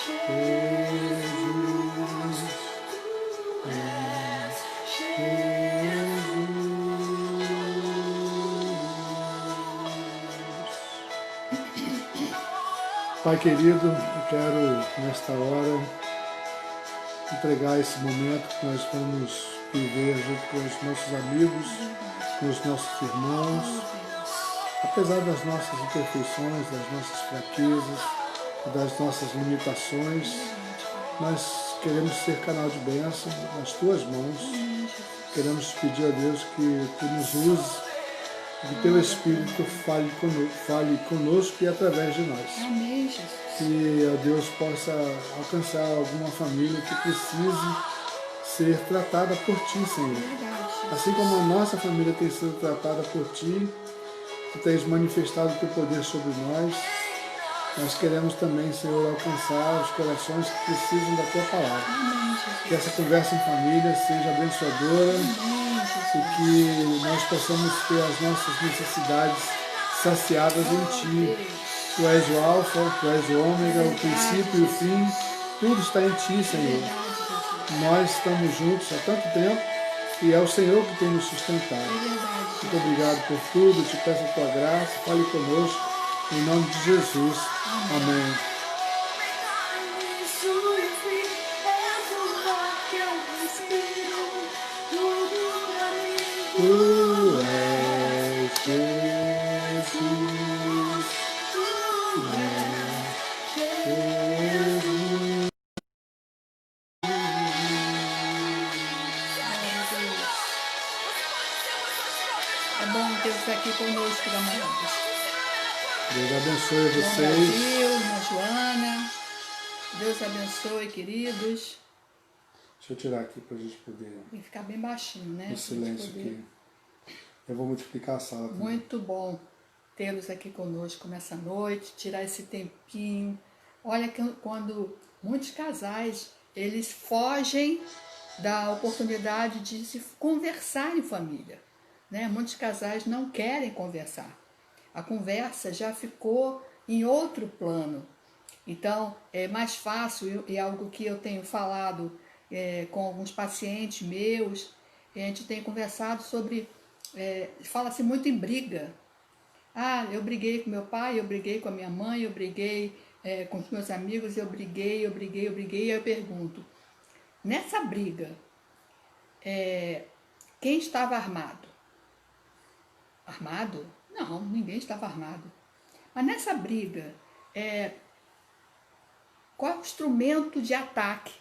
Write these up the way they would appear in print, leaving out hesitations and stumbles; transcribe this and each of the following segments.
Pai querido, eu quero nesta hora entregar esse momento que nós vamos viver junto com os nossos amigos, com os nossos irmãos, apesar das nossas imperfeições, das nossas fraquezas, das nossas limitações, nós queremos ser canal de bênção nas tuas mãos, queremos pedir a Deus que tu nos use, que o teu Espírito fale conosco e através de nós. Amém, Jesus. Que ó Deus possa alcançar alguma família que precise ser tratada por ti, Senhor. Verdade. Assim como a nossa família tem sido tratada por ti, tu tens manifestado o teu poder sobre nós. Nós queremos também, Senhor, alcançar os corações que precisam da tua palavra. Amém, Jesus. Que essa conversa em família seja abençoadora. Amém, Jesus. E que nós possamos ter as nossas necessidades saciadas em Ti. Tu és o Alfa, Tu és o Ômega, o princípio e o fim. Tudo está em Ti, Senhor. Nós estamos juntos há tanto tempo e é o Senhor que tem nos sustentado. Muito obrigado por tudo, te peço a Tua graça, fale conosco, em nome de Jesus. Amém. Tu és Jesus, tu és Jesus. É bom ter você aqui conosco, amados. Deus abençoe Bom vocês. Brasil, irmã Joana. Deus abençoe, queridos. Deixa eu tirar aqui para a gente poder... Tem que ficar bem baixinho, né? O silêncio aqui. Eu vou multiplicar a sala também. Muito bom tê-los aqui conosco nessa noite, tirar esse tempinho. Olha que quando muitos casais, eles fogem da oportunidade de se conversar em família, né? Muitos casais não querem conversar. A conversa já ficou em outro plano. Então, é mais fácil, e é algo que eu tenho falado com alguns pacientes meus, a gente tem conversado sobre, fala-se muito em briga. Ah, eu briguei com meu pai, eu briguei com a minha mãe, eu briguei com os meus amigos, eu briguei, e eu pergunto, nessa briga, quem estava armado? Armado? Não, ninguém estava armado. Mas nessa briga, qual é o instrumento de ataque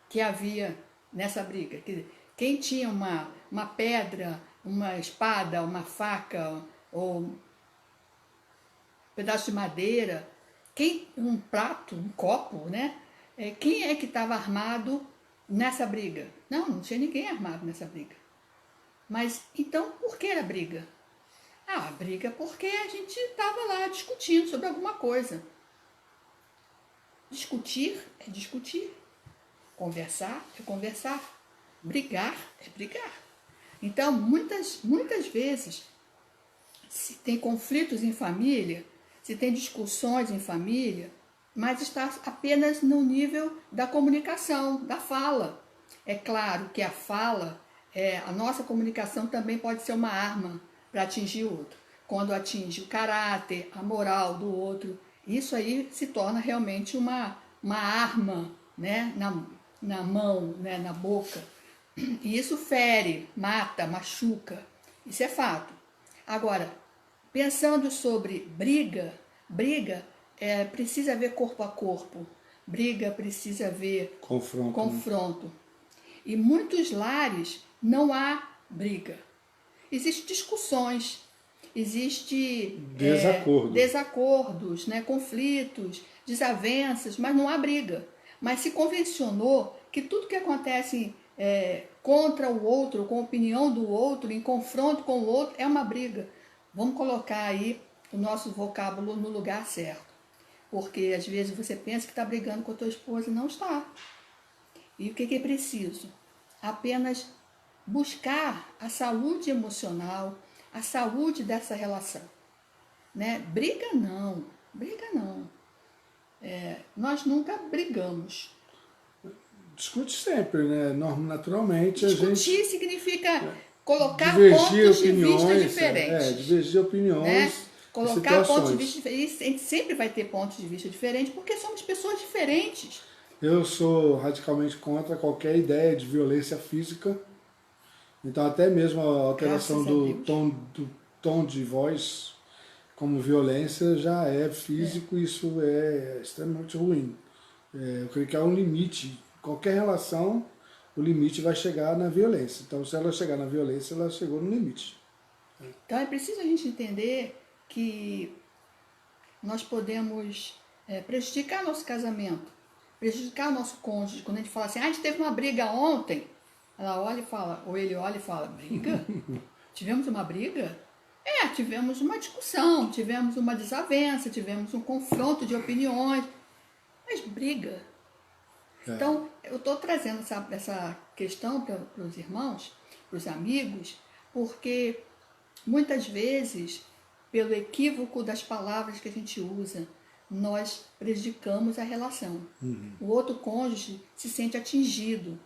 que havia nessa briga? Quer dizer, quem tinha uma pedra, uma espada, uma faca ou um pedaço de madeira, um prato, um copo, né? Quem é que estava armado nessa briga? Não tinha ninguém armado nessa briga. Mas então por que a briga? Ah, a briga porque a gente estava lá discutindo sobre alguma coisa. Discutir é discutir. Conversar é conversar. Brigar é brigar. Então, muitas vezes, se tem conflitos em família, se tem discussões em família, mas está apenas no nível da comunicação, da fala. É claro que a fala, a nossa comunicação também pode ser uma arma para atingir o outro. Quando atinge o caráter, a moral do outro, isso aí se torna realmente uma arma, né, na mão, né, na boca. E isso fere, mata, machuca. Isso é fato. Agora, pensando sobre briga precisa haver corpo a corpo. Briga precisa haver confronto. E muitos lares não há briga. Existem discussões, existem desacordos, né, conflitos, desavenças, mas não há briga. Mas se convencionou que tudo que acontece contra o outro, com a opinião do outro, em confronto com o outro, é uma briga. Vamos colocar aí o nosso vocábulo no lugar certo. Porque às vezes você pensa que está brigando com a tua esposa e não está. E o que é preciso? Apenas buscar a saúde emocional, a saúde dessa relação. Né? Briga não. nós nunca brigamos. Discute sempre, né? Naturalmente a Discutir gente significa colocar divergir pontos de vista opiniões, diferentes. divergir Né? opiniões e Colocar pontos de situações. vista diferentes. A gente sempre vai ter pontos de vista diferentes, porque somos pessoas diferentes. Eu sou radicalmente contra qualquer ideia de violência física. Então até mesmo a alteração Graças a Deus. do tom de voz como violência já é físico, e isso é extremamente ruim. Eu creio que há um limite. Qualquer relação, o limite vai chegar na violência. Então, se ela chegar na violência, ela chegou no limite. Então é preciso a gente entender que nós podemos prejudicar nosso casamento, prejudicar o nosso cônjuge. Quando a gente fala assim, a gente teve uma briga ontem, ela olha e fala, ou ele olha e fala, briga? Tivemos uma briga? Tivemos uma discussão, tivemos uma desavença, tivemos um confronto de opiniões, mas briga. Então, eu estou trazendo essa questão para os irmãos, para os amigos, porque muitas vezes, pelo equívoco das palavras que a gente usa, nós prejudicamos a relação. O outro cônjuge se sente atingido.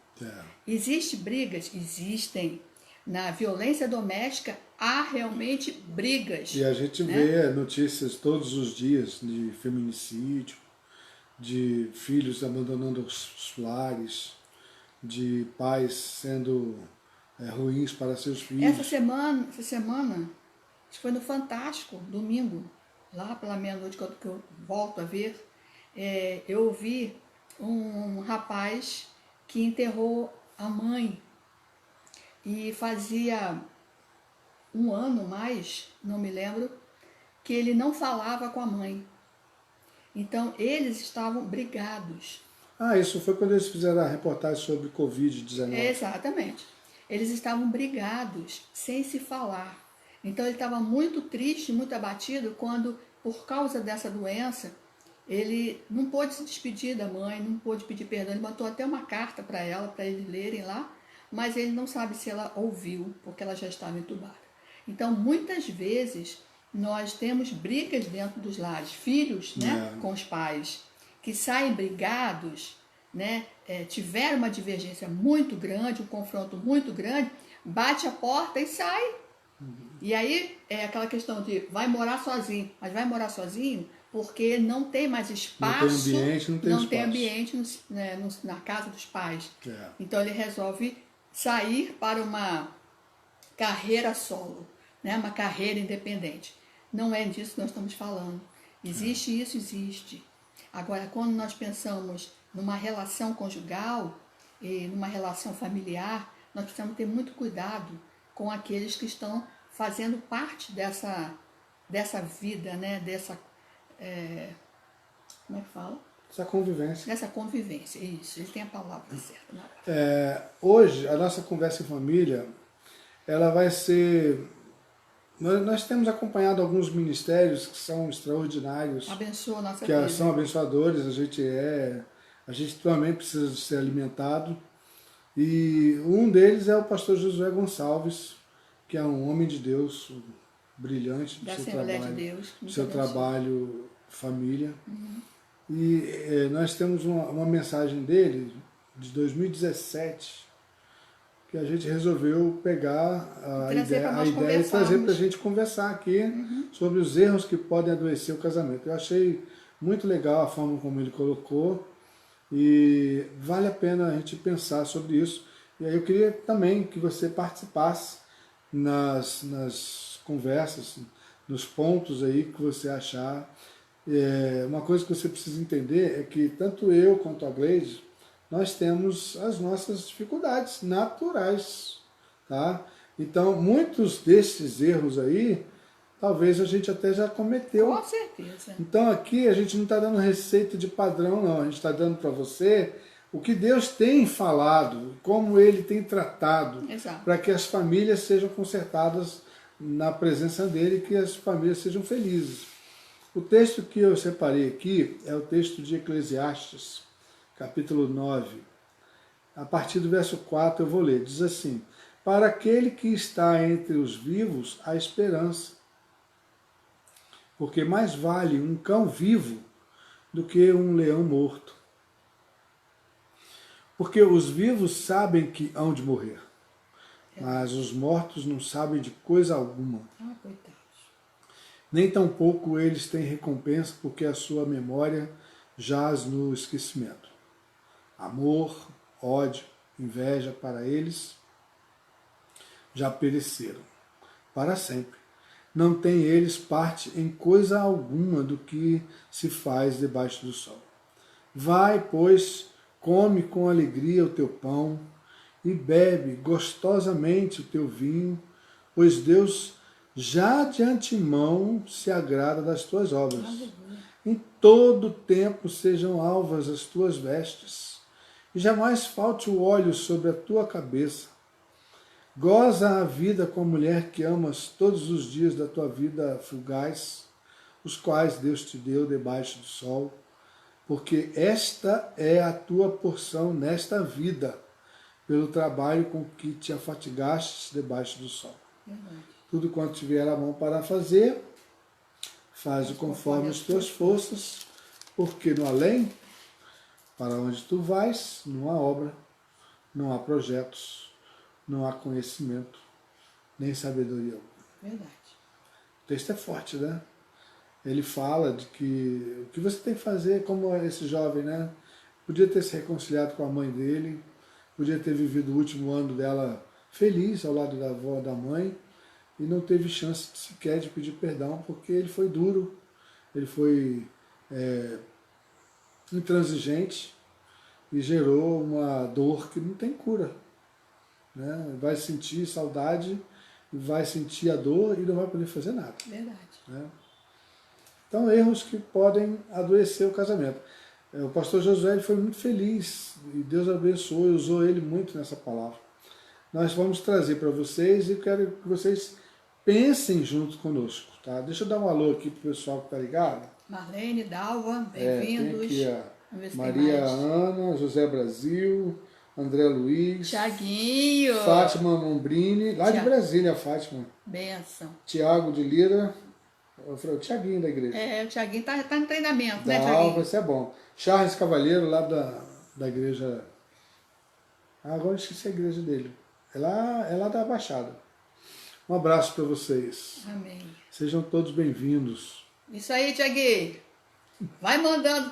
Existem brigas? Existem. Na violência doméstica, há realmente brigas. E a gente vê notícias todos os dias de feminicídio, de filhos abandonando os lares, de pais sendo ruins para seus filhos. Essa semana, acho que foi no Fantástico, domingo, lá pela meia-noite que eu volto a ver, eu vi um rapaz que enterrou a mãe e fazia um ano mais, não me lembro, que ele não falava com a mãe. Então, eles estavam brigados. Isso foi quando eles fizeram a reportagem sobre Covid-19. Exatamente. Eles estavam brigados, sem se falar. Então, ele estava muito triste, muito abatido, quando, por causa dessa doença, ele não pôde se despedir da mãe, não pôde pedir perdão. Ele mandou até uma carta para ela, para eles lerem lá, mas ele não sabe se ela ouviu, porque ela já estava entubada. Então, muitas vezes, nós temos brigas dentro dos lares, filhos, com os pais, que saem brigados, tiveram uma divergência muito grande, um confronto muito grande, bate a porta e sai. E aí é aquela questão de vai morar sozinho, mas vai morar sozinho porque não tem mais espaço, não tem ambiente na casa dos pais. Então ele resolve sair para uma carreira solo, uma carreira independente. Não é disso que nós estamos falando. Existe isso, existe. Agora, quando nós pensamos numa relação conjugal e numa relação familiar, nós precisamos ter muito cuidado com aqueles que estão fazendo parte dessa vida, como é que fala? Essa convivência. Dessa convivência, isso. Ele tem a palavra certa. Hoje, a nossa conversa em família, ela vai ser... Nós temos acompanhado alguns ministérios que são extraordinários. Abençoa a nossa que vida. São abençoadores, a gente também precisa ser alimentado. E um deles é o pastor Josué Gonçalves, que é um homem de Deus, brilhante do seu trabalho, família. E nós temos uma mensagem dele, de 2017, que a gente resolveu pegar a ideia e trazer para a gente conversar aqui sobre os erros que podem adoecer o casamento. Eu achei muito legal a forma como ele colocou e vale a pena a gente pensar sobre isso. E aí eu queria também que você participasse nas conversas, nos pontos aí que você achar. Uma coisa que você precisa entender é que tanto eu quanto a Gleide, nós temos as nossas dificuldades naturais, tá? Então, muitos desses erros aí, talvez a gente até já cometeu. Com certeza. Então, aqui a gente não está dando receita de padrão, não. A gente está dando para você o que Deus tem falado, como Ele tem tratado, para que as famílias sejam consertadas na presença dEle e que as famílias sejam felizes. O texto que eu separei aqui é o texto de Eclesiastes, capítulo 9, a partir do verso 4 eu vou ler, diz assim: para aquele que está entre os vivos, há esperança, porque mais vale um cão vivo do que um leão morto. Porque os vivos sabem que hão de morrer, mas os mortos não sabem de coisa alguma. Ah, coitados. Nem tampouco eles têm recompensa, porque a sua memória jaz no esquecimento. Amor, ódio, inveja para eles já pereceram para sempre. Não têm eles parte em coisa alguma do que se faz debaixo do sol. Vai, pois, come com alegria o teu pão e bebe gostosamente o teu vinho, pois Deus já de antemão se agrada das tuas obras. Em todo tempo sejam alvas as tuas vestes, e jamais falte o óleo sobre a tua cabeça. Goza a vida com a mulher que amas todos os dias da tua vida fugaz, os quais Deus te deu debaixo do sol, porque esta é a tua porção nesta vida, pelo trabalho com que te afatigastes debaixo do sol. Tudo quanto tiver a mão para fazer, faz-o conforme as tuas forças, porque no além, para onde tu vais, não há obra, não há projetos, não há conhecimento, nem sabedoria. Verdade. O texto é forte, né? Ele fala de que o que você tem que fazer, como esse jovem, né? Podia ter se reconciliado com a mãe dele, podia ter vivido o último ano dela feliz ao lado da avó, da mãe, e não teve chance sequer de pedir perdão, porque ele foi duro, ele foi intransigente e gerou uma dor que não tem cura. Né? Vai sentir saudade, vai sentir a dor e não vai poder fazer nada. Verdade. Né? Então, erros que podem adoecer o casamento. O pastor Josué ele foi muito feliz e Deus abençoou e usou ele muito nessa palavra. Nós vamos trazer para vocês e quero que vocês pensem junto conosco. Tá? Deixa eu dar um alô aqui para o pessoal que está ligado. Marlene, Dalva, bem-vindos. Tem aqui a Maria Ana, José Brasil, André Luiz, Tiaguinho, Fátima Mombrini, lá de Brasília, Fátima. Benção. Tiago de Lira, o Tiaguinho da igreja. O Tiaguinho tá em treinamento, né, Tiaguinho? Tiaguinho? Isso é bom. Charles Cavalheiro, lá da igreja. Agora eu esqueci a igreja dele. É lá da Baixada. Um abraço para vocês. Amém. Sejam todos bem-vindos. Isso aí, Tiaguinho. Vai mandando,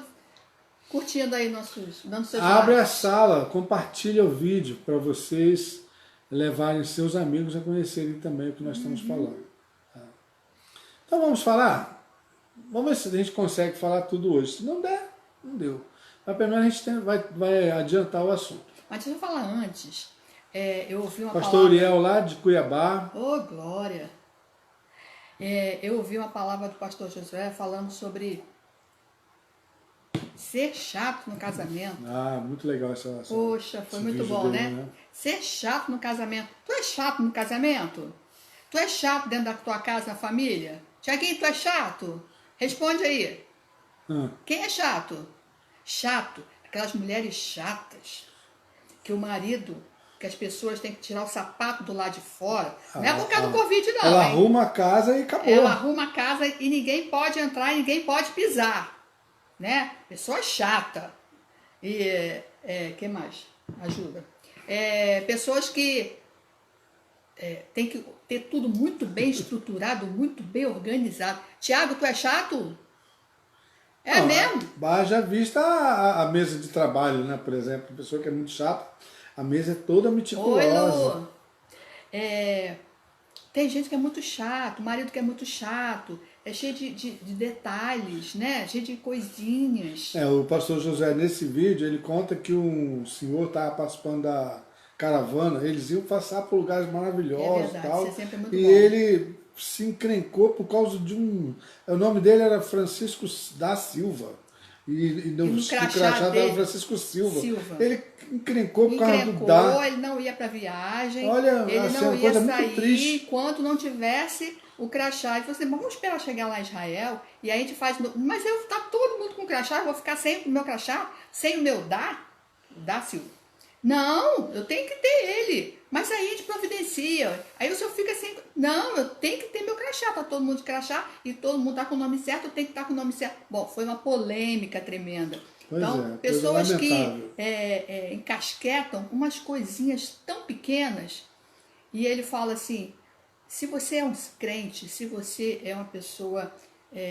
curtindo aí dando seus Abre likes. a sala, compartilha o vídeo para vocês levarem seus amigos a conhecerem também o que nós estamos falando. Tá? Então vamos falar? Vamos ver se a gente consegue falar tudo hoje. Se não der, não deu. Mas pelo menos a gente vai adiantar o assunto. Mas deixa eu falar antes. Eu ouvi uma Pastor palavra... Uriel lá de Cuiabá. Ô, glória! Eu ouvi uma palavra do pastor Josué falando sobre ser chato no casamento. Ah, muito legal essa Poxa, foi muito bom, dele, né? Ser chato no casamento. Tu é chato no casamento? Tu é chato dentro da tua casa, na família? Tiaguinho, tu é chato? Responde aí. Quem é chato? Chato, aquelas mulheres chatas, que o marido, que as pessoas têm que tirar o sapato do lado de fora. Não é por causa do Covid, não. Ela hein? arruma a casa e acabou. Ela arruma a casa e ninguém pode entrar e ninguém pode pisar. Né? Pessoa chata. E que mais? Ajuda. Pessoas que tem que ter tudo muito bem estruturado, muito bem organizado. Tiago, tu é chato? É mesmo? Haja vista a mesa de trabalho, né? Por exemplo, a pessoa que é muito chata, a mesa é toda meticulosa. Oi, Lu. Tem gente que é muito chato, marido que é muito chato, é cheio de detalhes, né? Cheio de coisinhas. O pastor José, nesse vídeo, ele conta que um senhor estava participando da caravana, eles iam passar por lugares maravilhosos e tal. Isso é sempre muito e bom. ele se encrencou por causa de o nome dele era Francisco da Silva. E no crachá dele, Francisco Silva. Ele encrencou por causa do Dá. Ele não ia para viagem. Olha, ele não ia sair enquanto enquanto não tivesse o crachá. Ele falou assim, vamos esperar chegar lá em Israel e aí a gente faz... Mas tá todo mundo com crachá, eu vou ficar sem o meu crachá, sem o meu Dá Silva. Não, eu tenho que ter ele. Mas aí a gente providencia. Aí o senhor fica assim, não, eu tenho que ter meu crachá, tá todo mundo de crachá e todo mundo tá com o nome certo, eu tenho que estar com o nome certo. Bom, foi uma polêmica tremenda. Pois Então, é, coisa pessoas que lamentável. encasquetam umas coisinhas tão pequenas, e ele fala assim, se você é um crente, se você é uma pessoa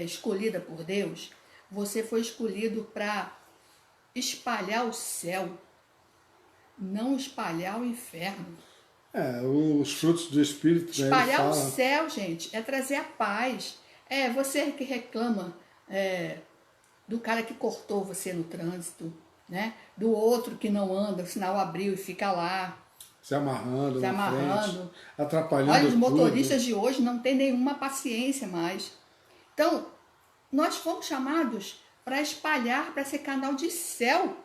escolhida por Deus, você foi escolhido para espalhar o céu, não espalhar o inferno. Os frutos do Espírito, né, ele Espalhar o fala. céu, gente, é trazer a paz. É você que reclama do cara que cortou você no trânsito, né? Do outro que não anda, o sinal abriu e fica lá, Se amarrando se na amarrando. frente, atrapalhando Olha, os tudo. motoristas de hoje não têm nenhuma paciência mais. Então, nós fomos chamados para espalhar, para ser canal de céu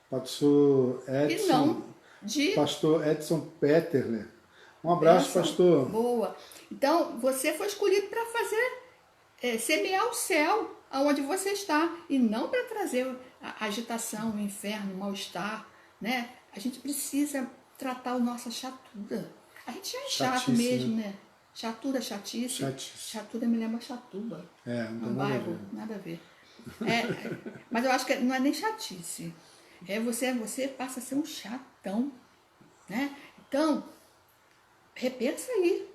Pastor e Edson, não de Pastor Edson Peterler. Um abraço, bênção. pastor. Boa. Então, você foi escolhido para fazer, semear o céu aonde você está e não para trazer a agitação, o inferno, o mal-estar, né? A gente precisa tratar a nossa chatura. A gente já é chato Chatice, mesmo, né? Chatura, chatice. Chatice. Chatura me lembra chatuba. Não tem Um nada a bairro, ver. nada a ver. Mas eu acho que não é nem chatice. Você passa a ser um chatão, né? Então, repensa aí.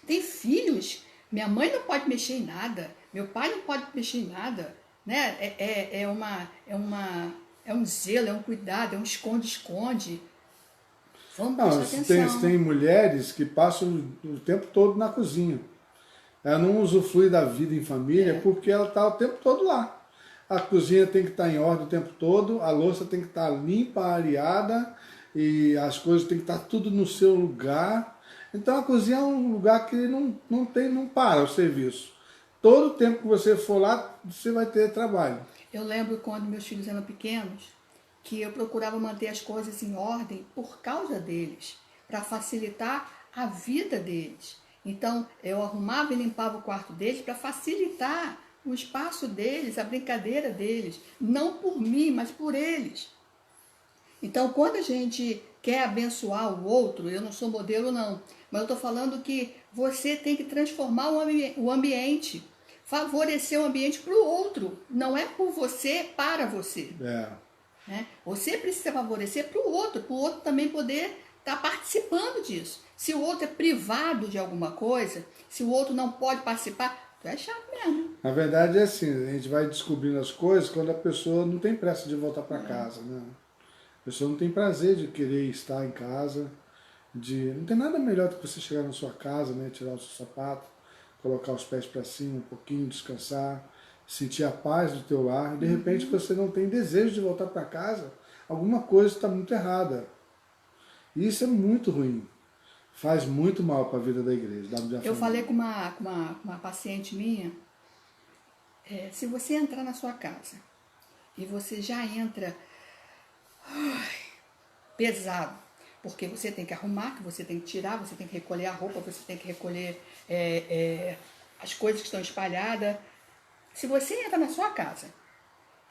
Tem filhos, minha mãe não pode mexer em nada, meu pai não pode mexer em nada, né? É um zelo, é um cuidado, é um esconde-esconde. Vamos prestar atenção. Tem mulheres que passam o tempo todo na cozinha. Ela não usufrui da vida em família porque ela está o tempo todo lá. A cozinha tem que estar em ordem o tempo todo, a louça tem que estar limpa, areada, e as coisas tem que estar tudo no seu lugar. Então a cozinha é um lugar que não para o serviço. Todo o tempo que você for lá, você vai ter trabalho. Eu lembro quando meus filhos eram pequenos, que eu procurava manter as coisas em ordem por causa deles, para facilitar a vida deles. Então, eu arrumava e limpava o quarto deles para facilitar o espaço deles, a brincadeira deles. Não por mim, mas por eles. Então, quando a gente quer abençoar o outro, eu não sou modelo não, mas eu estou falando que você tem que transformar o ambiente, favorecer o ambiente para o outro, não é por você, para você. Né? Você precisa favorecer para o outro também poder estar participando disso. Se o outro é privado de alguma coisa, se o outro não pode participar, tu é chato mesmo. Na verdade é assim, a gente vai descobrindo as coisas quando a pessoa não tem pressa de voltar para casa, né? A pessoa não tem prazer de querer estar em casa, não tem nada melhor do que você chegar na sua casa, né, tirar o seu sapato, colocar os pés para cima um pouquinho, descansar, sentir a paz do teu lar, e de repente você não tem desejo de voltar para casa, alguma coisa está muito errada. E isso é muito ruim. Faz muito mal para a vida da igreja. Eu falei com uma paciente minha, se você entrar na sua casa e você já entra pesado, porque você tem que arrumar, que você tem que tirar, você tem que recolher a roupa, você tem que recolher as coisas que estão espalhadas. Se você entra na sua casa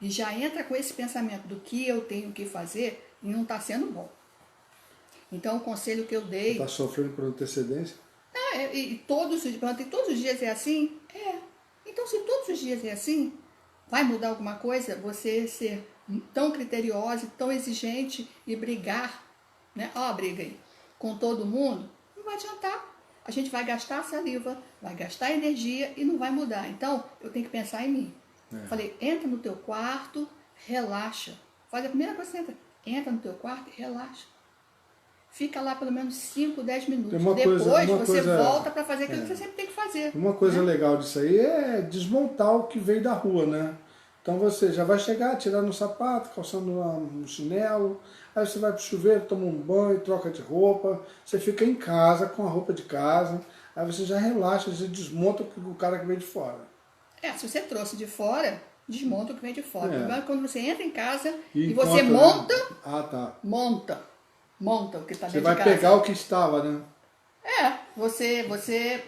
e já entra com esse pensamento do que eu tenho que fazer, não está sendo bom. Então, o conselho que eu dei... Está sofrendo por antecedência? todos os dias é assim? Então, se todos os dias é assim, vai mudar alguma coisa? Você ser tão criteriosa, tão exigente e brigar, né? Ó, briga aí, com todo mundo, não vai adiantar. A gente vai gastar saliva, vai gastar energia e não vai mudar. Então, eu tenho que pensar em mim. Falei, entra no teu quarto, relaxa. Faz a primeira coisa que você entra no teu quarto e relaxa. Fica lá pelo menos 5, 10 minutos. Depois você volta para fazer aquilo que você sempre tem que fazer. Uma coisa legal disso aí é desmontar o que veio da rua, né? Então você já vai chegar, tirando o sapato, calçando um chinelo, aí você vai pro chuveiro, toma um banho, troca de roupa, você fica em casa com a roupa de casa, aí você já relaxa, você desmonta o cara que veio de fora. Se você trouxe de fora, desmonta o que vem de fora. O problema é quando você entra em casa e encontra, você monta, né? monta o que está dentro de casa. Você vai pegar o que estava, né? Você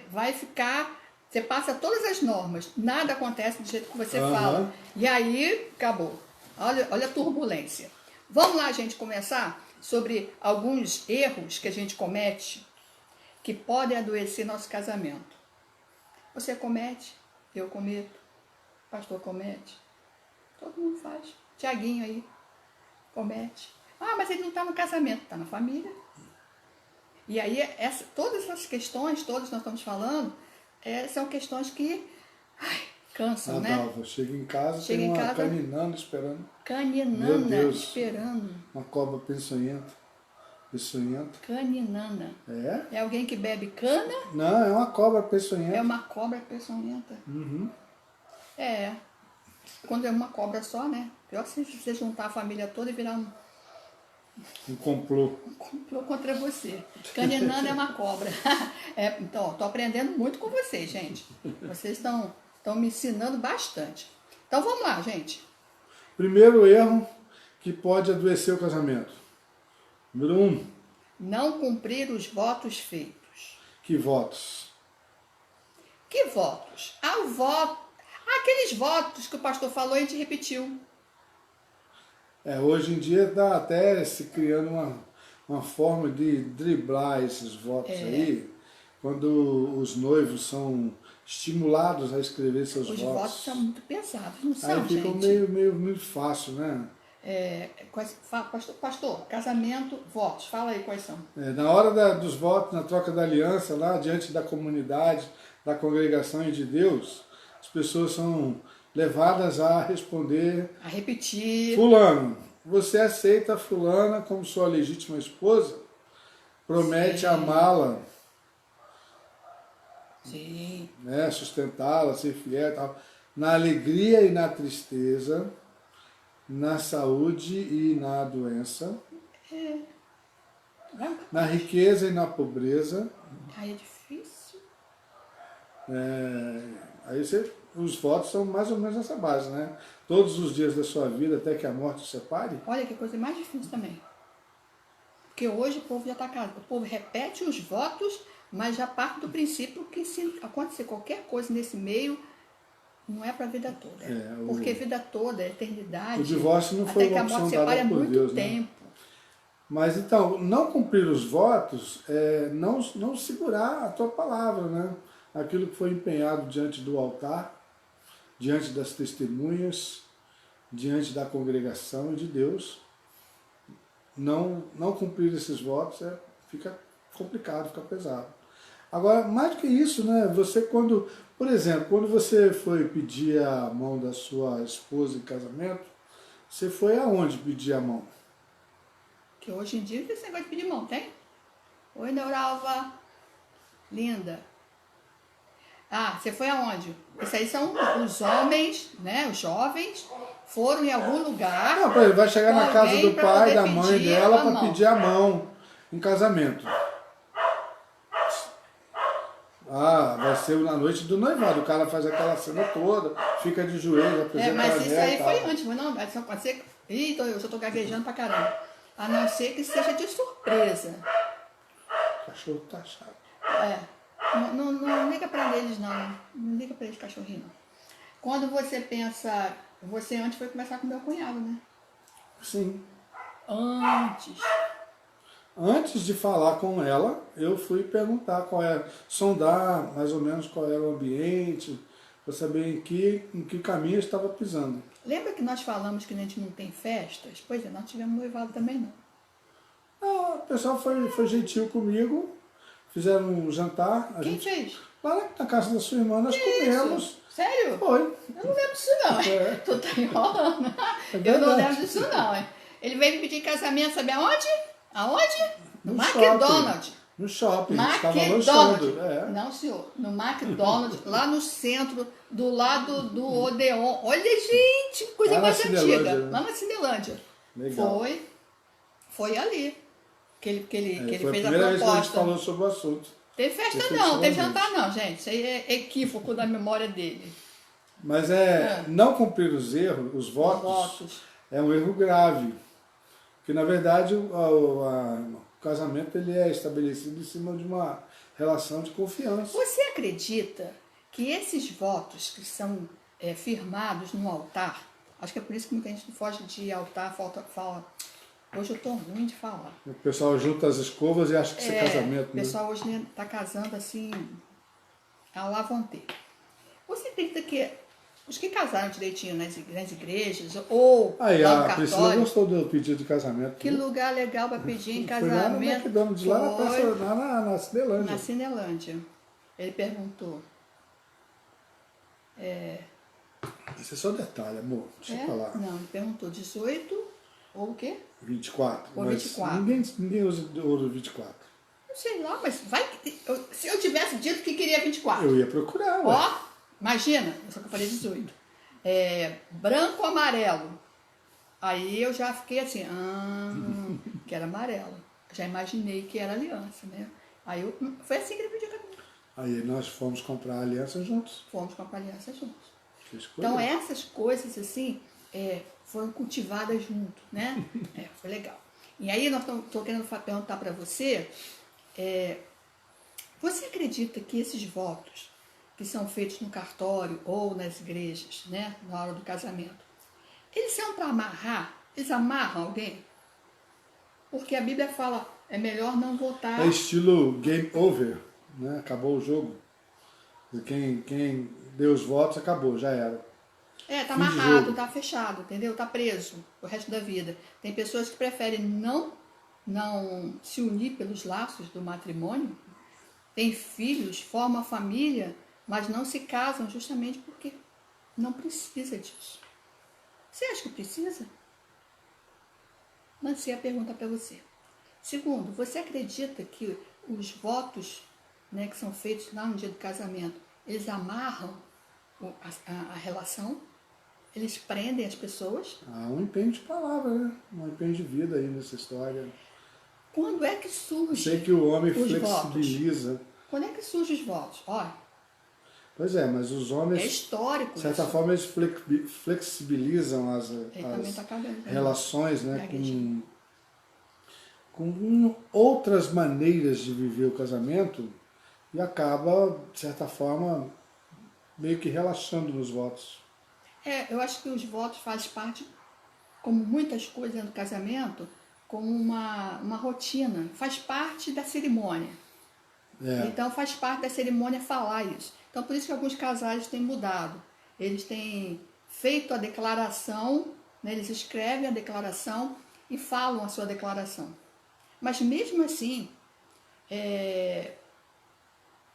vai ficar... Você passa todas as normas, nada acontece do jeito que você fala. E aí, acabou. Olha a turbulência. Vamos lá, gente, começar? sobre alguns erros que a gente comete que podem adoecer nosso casamento. Você comete, eu cometo, o pastor comete, todo mundo faz. Tiaguinho aí comete. Ah, mas ele não está no casamento, está na família. E aí, todas essas questões, todas nós estamos falando, são questões que cansam, né? Dalva, chega em casa, tem uma caninana esperando. Caninana esperando. Uma cobra peçonhenta. Caninana. É? É alguém que bebe cana? Não, é uma cobra peçonhenta. É uma cobra peçonhenta. Uhum. É. Quando é uma cobra só, né? Pior se você juntar a família toda e virar um complô. Um complô contra você. Caninana é uma cobra. Então, estou aprendendo muito com vocês, gente. Vocês estão me ensinando bastante. Então, vamos lá, gente. Primeiro erro que pode adoecer o casamento. Número 1. Não cumprir os votos feitos. Que votos? Que votos? Aqueles votos que o pastor falou e a gente repetiu. Hoje em dia está até se criando uma forma de driblar esses votos aí, quando os noivos são estimulados a escrever seus votos. Os votos são muito pesados, não são, aí ficam gente? meio fácil, né? Pastor, casamento, votos, fala aí quais são. Na hora dos votos, na troca da aliança, lá diante da comunidade, da congregação e de Deus, as pessoas são levadas a responder, a repetir. Fulano, você aceita fulana como sua legítima esposa? Promete amá-la, né, sustentá-la, ser fiel, tal, na alegria e na tristeza, na saúde e na doença, na riqueza e na pobreza. Aí é difícil. Os votos são mais ou menos essa base, né? Todos os dias da sua vida, até que a morte os separe. Olha que coisa mais difícil também. Porque hoje o povo já está casado. O povo repete os votos, mas já parte do princípio que se acontecer qualquer coisa nesse meio, não é para a vida toda. Porque vida toda, eternidade. O divórcio não foi uma opção dada por Deus, né? Tempo. Mas então, não cumprir os votos é não segurar a tua palavra, né? Aquilo que foi empenhado diante do altar, diante das testemunhas, diante da congregação e de Deus. Não cumprir esses votos fica complicado, fica pesado. Agora, mais do que isso, né? Você por exemplo, quando você foi pedir a mão da sua esposa em casamento, você foi aonde pedir a mão? Que hoje em dia esse negócio de pedir mão, tem? Oi, Neuralva. Linda. Você foi aonde? Isso aí são os homens, né? Os jovens foram em algum lugar. Não, ele vai chegar na casa do pai, da mãe dela para pedir a mão em casamento. Vai ser na noite do noivado. O cara faz aquela cena toda, fica de joelhos, apresenta mas isso aí foi antes, não? Só pode ser. Eu só tô gaguejando pra caramba. A não ser que seja de surpresa. O cachorro tá chato. Não liga pra eles, não. Não liga pra eles, cachorrinho, não. Quando você pensa. Você antes foi conversar com meu cunhado, né? Sim. Antes de falar com ela, eu fui perguntar sondar mais ou menos qual era o ambiente, para saber em que caminho eu estava pisando. Lembra que nós falamos que a gente não tem festas? Pois é, nós tivemos noivado também não. Não, o pessoal foi gentil comigo, fizeram um jantar. Quem fez? Lá na casa da sua irmã nós comemos. Isso? Sério? Foi. Eu não lembro disso não, Tu tá enrolando. Eu não lembro disso não, Ele veio me pedir casamento, sabe aonde? Aonde? No McDonald's. No shopping. McDonald's. Não, senhor. No McDonald's, lá no centro, do lado do Odeon. Olha, gente, coisa mais antiga. Lá na Cinelândia. Legal. Foi ali que ele fez a proposta. Foi a primeira vez que a gente falou sobre o assunto. Teve festa não, teve jantar não, gente. Isso aí é equívoco da memória dele. Mas não cumprir os votos, é um erro grave. Porque, na verdade, o casamento ele é estabelecido em cima de uma relação de confiança. Você acredita que esses votos que são firmados no altar, acho que é por isso que muita gente foge de altar, Hoje eu estou ruim de falar. O pessoal junta as escovas e acha que isso é casamento, O né? pessoal hoje está casando assim, à la vontade. Você acredita que os que casaram direitinho nas igrejas ou Aí, lá no a Priscila cartório, gostou do pedido de casamento. que Viu? lugar legal para pedir em Foi lá no casamento? McDonald's, lá na praça, Foi lá na Cinelândia. na Cinelândia. Ele perguntou. Esse é só detalhe, amor. Deixa eu falar. Não, ele perguntou 18 ou o quê? 24. Ou Mas 24. ninguém usa ouro 24. Não sei lá, mas vai. Se eu tivesse dito que queria 24. Eu ia procurar, ué. Ó, imagina, só que eu falei 18. Branco ou amarelo? Aí eu já fiquei assim, que era amarelo. Já imaginei que era aliança, né? Aí foi assim que ele pediu casamento. Aí nós fomos comprar a aliança juntos. Fomos com a aliança juntos. Que escolha. Então essas coisas assim foram cultivadas junto, né? Foi legal. E aí nós estou querendo perguntar para você, você acredita que esses votos que são feitos no cartório ou nas igrejas, né, na hora do casamento, eles são para amarrar? Eles amarram alguém? Porque a Bíblia fala, é melhor não votar. É estilo game over, né? Acabou o jogo. Quem deu os votos, acabou, já era. Tá Fim de amarrado, jogo. tá fechado, entendeu? Tá preso o resto da vida. Tem pessoas que preferem não se unir pelos laços do matrimônio. Tem filhos, formam família, mas não se casam justamente porque não precisa disso. Você acha que precisa? Lancei a pergunta para você. Segundo, você acredita que os votos, né, que são feitos lá no dia do casamento, eles amarram a relação? Eles prendem as pessoas? Há um empenho de palavra, né? Um empenho de vida aí nessa história. Quando é que surge Sei que o homem os flexibiliza. votos? Quando é que surgem os votos? Olha, Pois é, mas os homens, é histórico de certa isso. forma, eles flexibilizam as também tá cagando, né? relações, né, Gaguejando. com outras maneiras de viver o casamento e acaba, de certa forma, meio que relaxando nos votos. Eu acho que os votos fazem parte, como muitas coisas no casamento, como uma rotina. Faz parte da cerimônia. Então faz parte da cerimônia falar isso. Então por isso que alguns casais têm mudado. Eles têm feito a declaração, né, eles escrevem a declaração e falam a sua declaração. Mas mesmo assim,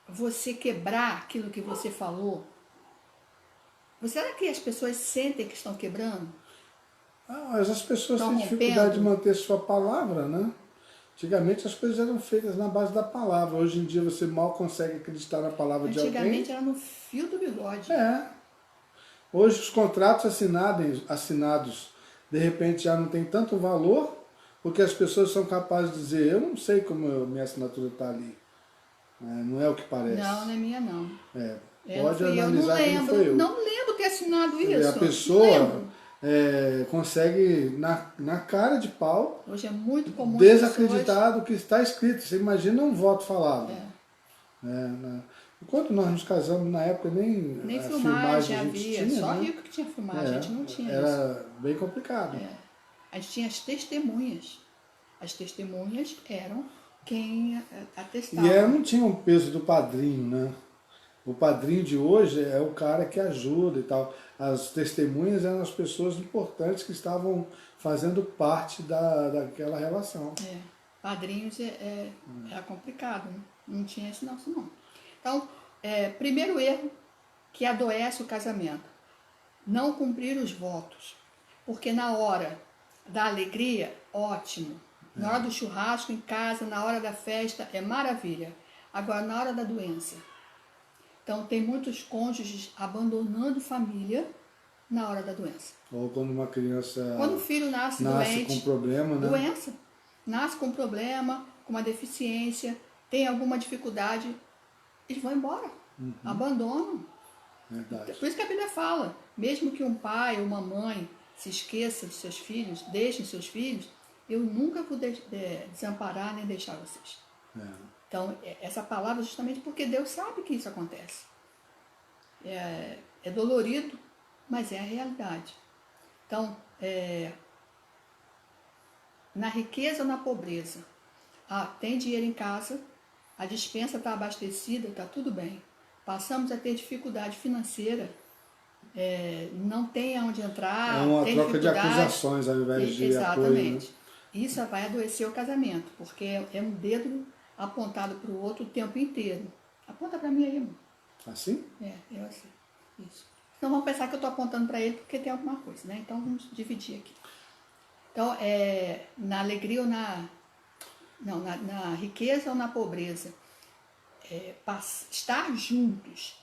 você quebrar aquilo que você falou, será que as pessoas sentem que estão quebrando? Mas as pessoas Estão têm dificuldade de rompendo? manter sua palavra, né? Antigamente as coisas eram feitas na base da palavra. Hoje em dia você mal consegue acreditar na palavra de alguém. Antigamente era no fio do bigode. Hoje os contratos assinados de repente já não tem tanto valor, porque as pessoas são capazes de dizer, eu não sei como minha assinatura está ali. Não é o que parece. Não é minha não. Pode eu analisar que não foi eu. Não lembro ter assinado isso. A pessoa consegue, na cara de pau, Hoje é muito comum desacreditar do que está escrito. Você imagina um voto falado. Enquanto nós nos casamos, na época nem a filmagem a gente havia, tinha, só né? rico que tinha filmagem, a gente não tinha isso. Era bem complicado. A gente tinha as testemunhas. As testemunhas eram quem atestava. E não tinha um peso do padrinho, né? O padrinho de hoje é o cara que ajuda e tal. As testemunhas eram as pessoas importantes que estavam fazendo parte daquela relação. Padrinhos era complicado, né? Não tinha esse não. Então, primeiro erro que adoece o casamento, não cumprir os votos. Porque na hora da alegria, ótimo. Na hora do churrasco em casa, na hora da festa, é maravilha. Agora, na hora da doença. Então, tem muitos cônjuges abandonando família na hora da doença. Ou quando uma criança quando o filho nasce doente, com problema, né? Doença. Nasce com problema, com uma deficiência, tem alguma dificuldade, eles vão embora. Abandonam. Verdade. Por isso que a Bíblia fala, mesmo que um pai ou uma mãe se esqueça de seus filhos, deixem seus filhos, eu nunca vou desamparar nem deixar vocês. Então, essa palavra é justamente porque Deus sabe que isso acontece. É dolorido, mas é a realidade. Então, na riqueza ou na pobreza. Ah, tem dinheiro em casa, a despensa está abastecida, está tudo bem. Passamos a ter dificuldade financeira, não tem aonde entrar, É uma tem troca de dificuldade. acusações ao invés de apoio, né? Exatamente. Isso vai adoecer o casamento, porque é um dedo apontado para o outro o tempo inteiro. Aponta para mim aí, irmão. Assim? Eu assim. Isso. Então vamos pensar que eu estou apontando para ele porque tem alguma coisa, né? Então vamos dividir aqui. Então, na alegria ou na riqueza ou na pobreza, estar juntos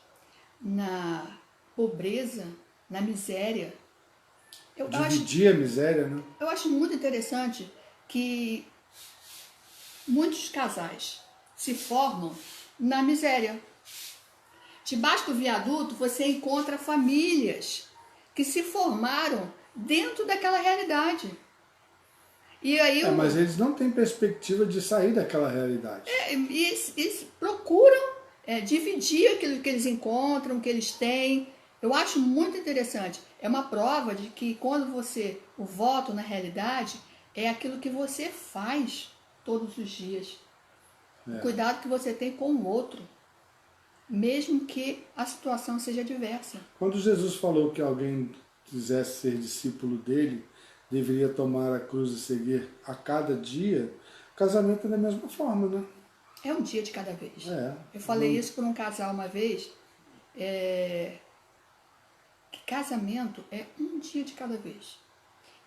na pobreza, na miséria. Dividir a miséria, né? Eu acho muito interessante que muitos casais se formam na miséria. Debaixo do viaduto você encontra famílias que se formaram dentro daquela realidade. E aí mas eles não têm perspectiva de sair daquela realidade. Eles procuram dividir aquilo que eles encontram, que eles têm. Eu acho muito interessante. É uma prova de que quando o voto na realidade é aquilo que você faz todos os dias. O cuidado que você tem com o outro, mesmo que a situação seja diversa. Quando Jesus falou que alguém quisesse ser discípulo dele, deveria tomar a cruz e seguir a cada dia, casamento é da mesma forma, né? É um dia de cada vez. Eu falei isso para um casal uma vez, que casamento é um dia de cada vez.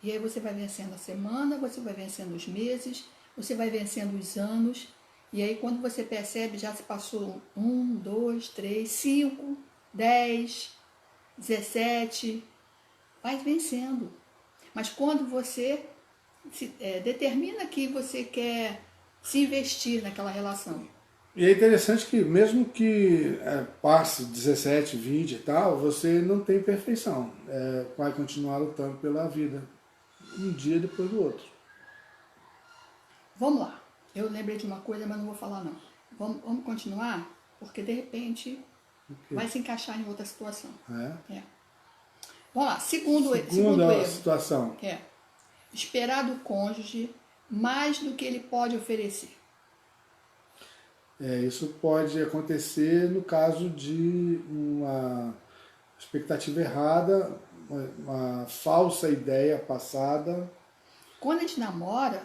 E aí você vai vencendo a semana, você vai vencendo os meses, você vai vencendo os anos, e aí quando você percebe, já se passou 1, 2, 3, 5, 10, 17, vai vencendo. Mas quando você determina que você quer se investir naquela relação. E é interessante que mesmo que passe 17, 20 e tal, você não tem perfeição. Vai continuar lutando pela vida, um dia depois do outro. Vamos lá. Eu lembrei de uma coisa, mas não vou falar não. Vamos continuar? Porque de repente vai se encaixar em outra situação. Vamos lá. Segundo erro. Situação. Esperar do cônjuge mais do que ele pode oferecer. Isso pode acontecer no caso de uma expectativa errada, uma falsa ideia passada. Quando a gente namora,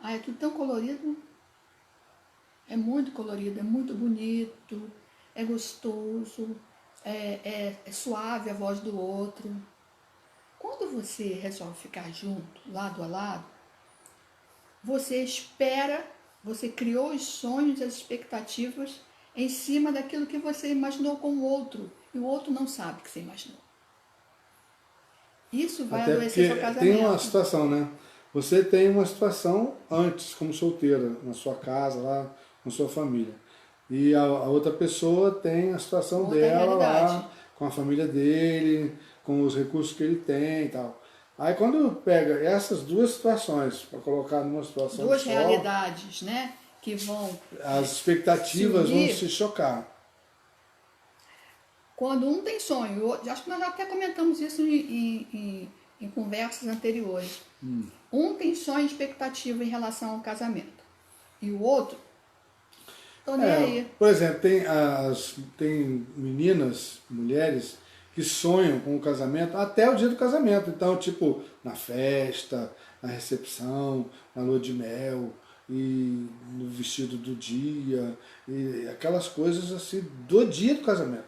é tudo tão colorido. É muito colorido, é muito bonito, é gostoso, é suave a voz do outro. Quando você resolve ficar junto, lado a lado, você espera, você criou os sonhos, as expectativas em cima daquilo que você imaginou com o outro. E o outro não sabe o que você imaginou. Isso vai adoecer seu casamento. Tem uma situação, né? Você tem uma situação antes, como solteira, na sua casa, lá, com sua família. E a outra pessoa tem a situação outra dela realidade. lá, com a família dele, com os recursos que ele tem e tal. Aí quando pega essas duas situações, para colocar numa situação duas só, realidades, né? Que vão as expectativas vão se chocar. Quando um tem sonho, acho que nós até comentamos isso em conversas anteriores. Um tem sonho e expectativa em relação ao casamento. E o outro, tô nem aí. Por exemplo, tem meninas, mulheres, que sonham com o casamento até o dia do casamento. Então, tipo, na festa, na recepção, na lua de mel, e no vestido do dia, e aquelas coisas assim, do dia do casamento.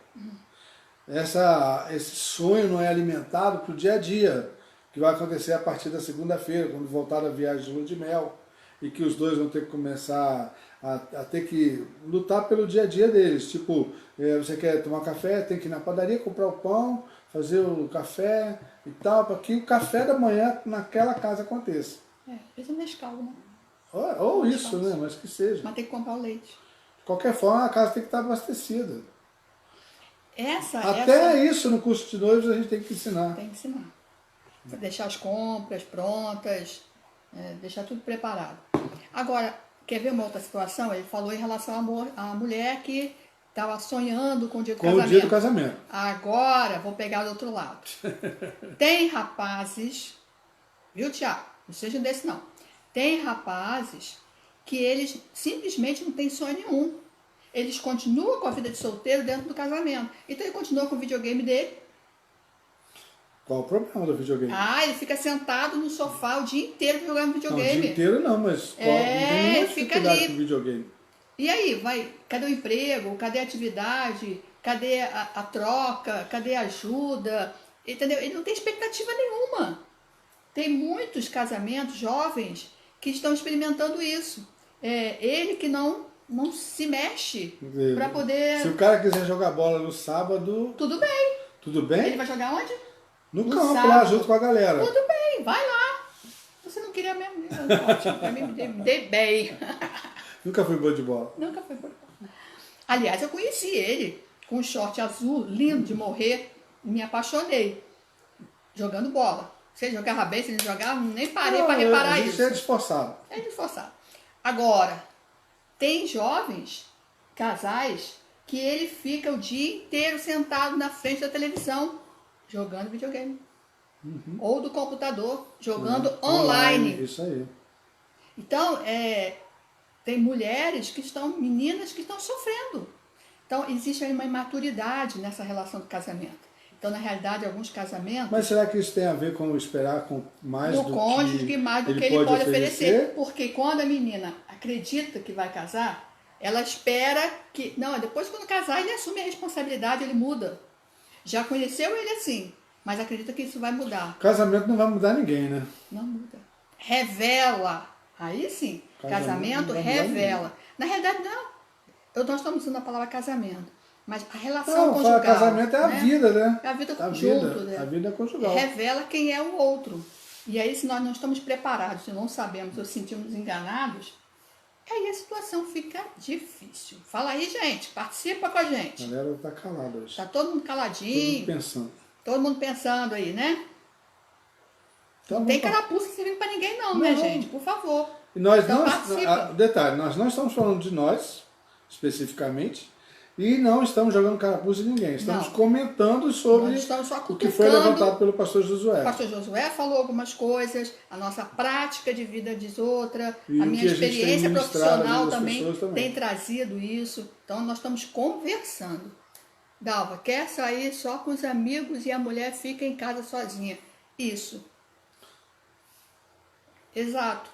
Esse sonho não é alimentado para o dia a dia, que vai acontecer a partir da segunda-feira, quando voltar da viagem de lua de mel, e que os dois vão ter que começar a ter que lutar pelo dia a dia deles. Tipo, você quer tomar café, tem que ir na padaria, comprar o pão, fazer o café e tal, para que o café da manhã naquela casa aconteça. Às vezes é Nescau, né? Ou isso, né? Mas que seja. Mas tem que comprar o leite. De qualquer forma, a casa tem que estar abastecida. Até isso no curso de noivos a gente tem que ensinar. Tem que ensinar. Deixar as compras prontas, deixar tudo preparado. Agora, quer ver uma outra situação? Ele falou em relação à mulher que estava sonhando com o dia do casamento. Com o dia do casamento. Agora, vou pegar do outro lado. Tem rapazes, viu, Tiago? Não seja desse não. Tem rapazes que eles simplesmente não têm sonho nenhum. Eles continuam com a vida de solteiro dentro do casamento. Então ele continua com o videogame dele. Qual o problema do videogame? Ah, ele fica sentado no sofá o dia inteiro jogando Não, o videogame. dia inteiro não, mas não tem nenhuma fica dificuldade ali. com videogame. E aí, cadê o emprego? Cadê a atividade? Cadê a troca? Cadê a ajuda? Entendeu? Ele não tem expectativa nenhuma. Tem muitos casamentos jovens que estão experimentando isso. Ele que não se mexe para poder... Se o cara quiser jogar bola no sábado, Tudo bem. tudo bem? Ele vai jogar onde? No no campo, sábado. lá junto com a galera. Tudo bem, vai lá. Você não queria mesmo. Ótimo, pra mim me dei bem. Nunca fui bom de bola. Nunca foi por... Aliás, eu conheci ele com um short azul, lindo de morrer. Me apaixonei. Jogando bola. Se ele jogava bem, se ele não jogava, nem parei para reparar a gente isso. é esforçado. É esforçado. Agora, tem jovens, casais, que ele fica o dia inteiro sentado na frente da televisão, jogando videogame. Ou do computador, jogando online. Isso aí. Então, tem meninas que estão sofrendo. Então, existe aí uma imaturidade nessa relação do casamento. Então, na realidade, alguns casamentos... Mas será que isso tem a ver com esperar com mais do do cônjuge, que mais do que ele pode oferecer? Porque quando a menina acredita que vai casar, ela espera que... Não, depois quando casar, ele assume a responsabilidade, ele muda. Já conheceu ele assim, mas acredita que isso vai mudar. Casamento não vai mudar ninguém, né? Não muda. Revela. Aí sim, casamento revela. Na realidade, não. Nós estamos usando a palavra casamento. Mas a relação Não, conjugal... casamento é a vida, né? É a vida junto, né? A vida conjugal. Revela quem é o outro. E aí, se nós não estamos preparados, se não sabemos ou sentimos enganados, aí a situação fica difícil. Fala aí, gente. Participa com a gente. A galera tá calada hoje. Tá todo mundo caladinho. Todo mundo pensando. Aí, né? Então, não tem carapuça servindo para ninguém não, né, gente? Por favor. E nós então, detalhe, nós não estamos falando de nós, especificamente, e não estamos jogando carapuça em ninguém. Estamos comentando sobre o que foi levantado pelo pastor Josué. O pastor Josué falou algumas coisas, a nossa prática de vida diz outra, e a minha experiência profissional também também tem trazido isso. Então, nós estamos conversando. Dalva, quer sair só com os amigos e a mulher fica em casa sozinha. Isso. Exato.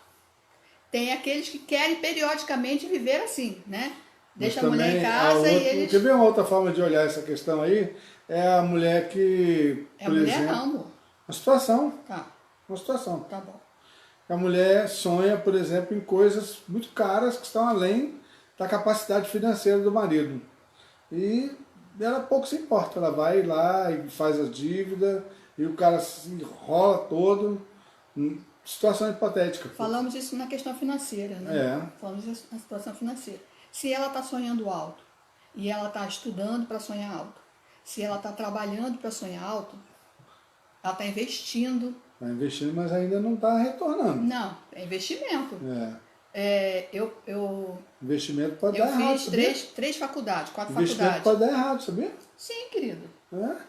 Tem aqueles que querem periodicamente viver assim, né? Deixa a mulher em casa e eles... Quer ver uma outra forma de olhar essa questão aí? É a mulher que... É a mulher não, amor. Uma situação. Tá. Uma situação. Tá bom. A mulher sonha, por exemplo, em coisas muito caras que estão além da capacidade financeira do marido. E ela pouco se importa. Ela vai lá e faz a dívida e o cara se enrola todo. Situação hipotética. Falamos isso na questão financeira, né? Falamos isso na situação financeira. Se ela está sonhando alto e ela está estudando para sonhar alto, se ela está trabalhando para sonhar alto, ela está investindo. Está investindo, mas ainda não está retornando. Não, é investimento. Investimento pode dar errado. Eu fiz três faculdades, 4 investimento faculdades. Pode dar errado, sabia? Sim, querido.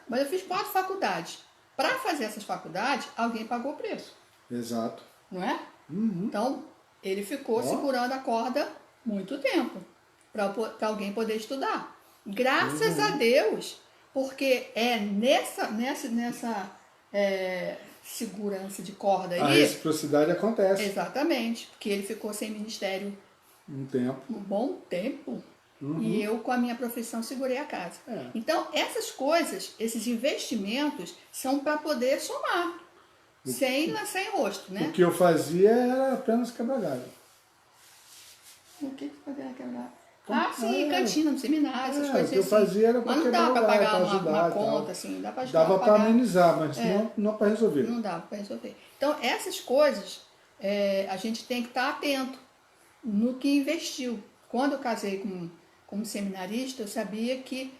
Mas eu fiz 4 faculdades. Para fazer essas faculdades, alguém pagou o preço. Exato. Não é? Então, ele ficou segurando a corda muito tempo para alguém poder estudar. Graças a Deus, porque nessa segurança de corda aí... A reciprocidade acontece. Exatamente, porque ele ficou sem ministério um bom tempo. E eu, com a minha profissão, segurei a casa. Então, essas coisas, esses investimentos, são para poder somar. Sem rosto, né? O que eu fazia era apenas quebrar galho. O que você fazia quebrar? Sim, cantina no seminário, essas coisas assim. O que eu fazia era para mas não quebrar dá para pagar uma conta, assim, dá para ajudar. Dava para amenizar, mas não para resolver. Não dava para resolver. Então, essas coisas, a gente tem que estar atento no que investiu. Quando eu casei como seminarista, eu sabia que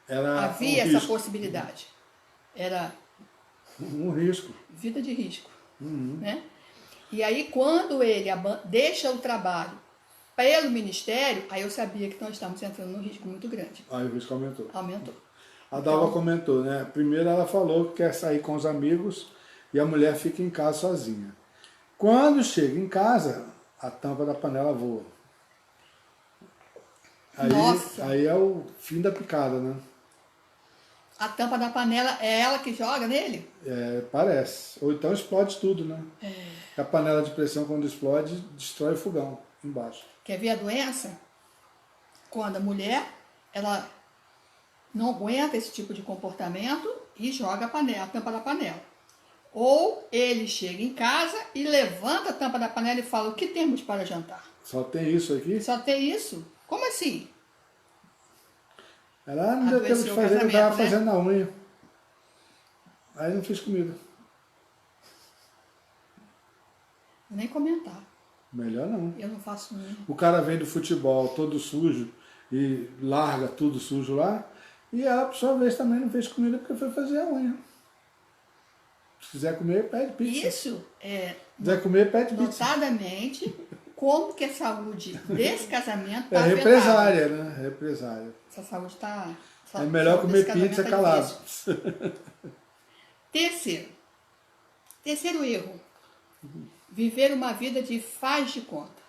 havia essa possibilidade. Era um risco. Vida de risco. Né? E aí, quando ele deixa o trabalho pelo ministério, aí eu sabia que nós estávamos entrando num risco muito grande. Aí o risco aumentou. Aumentou. A Dalva comentou, né? Primeiro ela falou que quer sair com os amigos e a mulher fica em casa sozinha. Quando chega em casa, a tampa da panela voa. Nossa. Aí é o fim da picada, né? A tampa da panela é ela que joga nele? É, parece. Ou então explode tudo, né? A panela de pressão, quando explode, destrói o fogão embaixo. Quer ver a doença? Quando a mulher, ela não aguenta esse tipo de comportamento e joga a tampa da panela. Ou ele chega em casa e levanta a tampa da panela e fala: o que temos para jantar? Só tem isso aqui? Só tem isso? Como assim? Ela não deu tempo de Adoeceu o fazer, eu casamento, tava né? fazendo na unha. Aí não fiz comida. Vou nem comentar. Melhor não. Eu não faço unha. O cara vem do futebol todo sujo e larga tudo sujo lá. E ela, por sua vez, também não fez comida porque foi fazer a unha. Se quiser comer, pede pizza. Isso é Se quiser comer, pede pizza. notadamente como que a saúde desse casamento É está afetada. represária, né? Represária. Essa saúde está... É melhor comer pizza calado. Terceiro erro. Viver uma vida de faz de conta.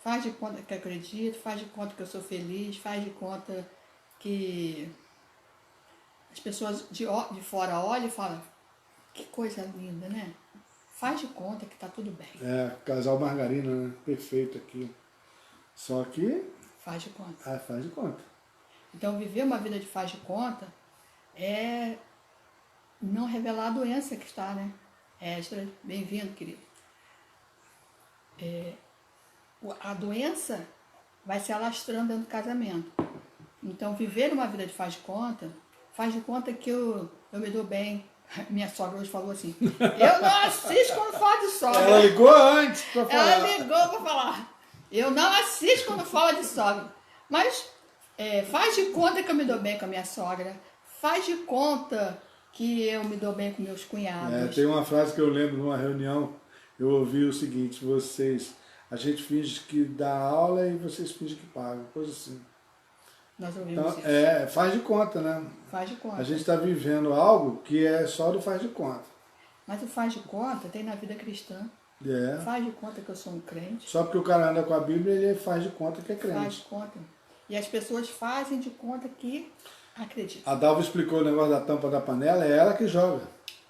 Faz de conta que acredito, faz de conta que eu sou feliz, faz de conta que as pessoas de fora olham e falam: que coisa linda, né? Faz de conta que está tudo bem. É, casal margarina, né? Perfeito aqui. Só que... Faz de conta. Ah, faz de conta. Então, viver uma vida de faz de conta é não revelar a doença que está, né? Extra, bem-vindo, querido. A doença vai se alastrando dentro do casamento. Então, viver uma vida de faz de conta que eu me dou bem. Minha sogra hoje falou assim: eu não assisto quando fala de sogra. Ela ligou antes pra falar. Ela ligou para falar: eu não assisto quando fala de sogra. Mas faz de conta que eu me dou bem com a minha sogra. Faz de conta que eu me dou bem com meus cunhados. Tem uma frase que eu lembro numa reunião, eu ouvi o seguinte: a gente finge que dá aula e vocês fingem que pagam, coisa assim. Nós ouvimos Então, isso. faz de conta, né? Faz de conta. A gente está vivendo algo que é só do faz de conta. Mas o faz de conta tem na vida cristã. É. Faz de conta que eu sou um crente. Só porque o cara anda com a Bíblia, ele faz de conta que é crente. Faz de conta. E as pessoas fazem de conta que acreditam. A Dalva explicou o negócio da tampa da panela, é ela que joga.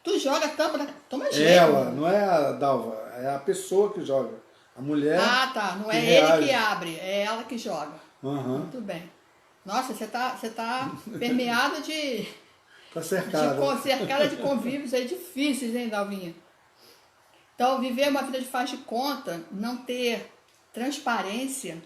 Tu joga a tampa da... Toma jeito. Ela, não é a Dalva, é a pessoa que joga. A mulher. Ah, tá. Não é que ele reage. que abre, é ela que joga. Uhum. Muito bem. Nossa, você tá permeado de... Tá cercada. cercada de convívios aí difíceis, hein, Dalvinha? Então, viver uma vida de faz de conta, não ter transparência...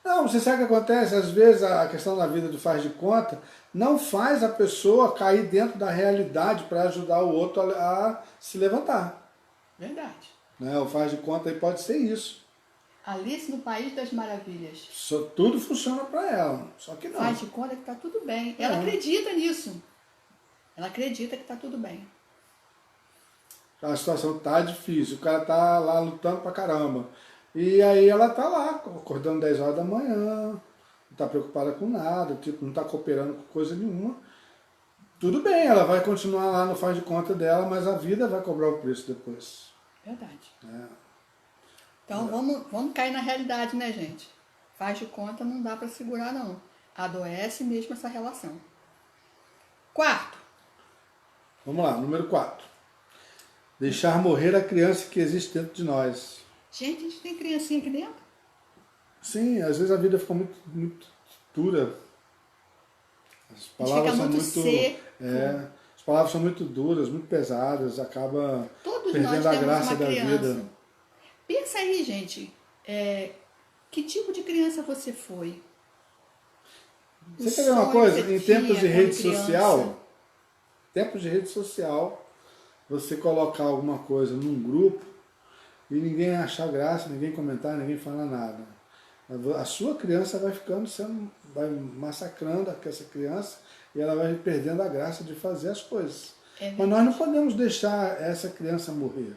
Não, você sabe o que acontece? Às vezes a questão da vida do faz de conta não faz a pessoa cair dentro da realidade para ajudar o outro a se levantar. Verdade. Né? O faz de conta aí pode ser isso. Alice no País das Maravilhas. Tudo funciona para ela, só que não. Faz de conta que está tudo bem. Ela acredita nisso. Ela acredita que está tudo bem. A situação tá difícil, o cara tá lá lutando pra caramba. E aí ela tá lá, acordando 10 horas da manhã, não tá preocupada com nada, tipo, não tá cooperando com coisa nenhuma. Tudo bem, ela vai continuar lá no faz de conta dela, mas a vida vai cobrar o preço depois. Verdade. Então vamos cair na realidade, né, gente? Faz de conta não dá para segurar, não. Adoece mesmo essa relação. Quarto. Vamos lá, número 4. Deixar morrer a criança que existe dentro de nós. Gente, a gente tem criancinha aqui dentro? Sim, às vezes a vida fica muito, muito dura. As palavras fica são muito seco. as palavras são muito duras, muito pesadas, acaba Todos perdendo nós a temos graça uma da criança. vida. Pensa aí, gente. Que tipo de criança você foi? Você O quer ver uma sonho coisa? que Em você tempos de tinha rede quando criança. social, você colocar alguma coisa num grupo e ninguém achar graça, ninguém comentar, ninguém falar nada. A sua criança vai massacrando essa criança e ela vai perdendo a graça de fazer as coisas. Mas nós não podemos deixar essa criança morrer.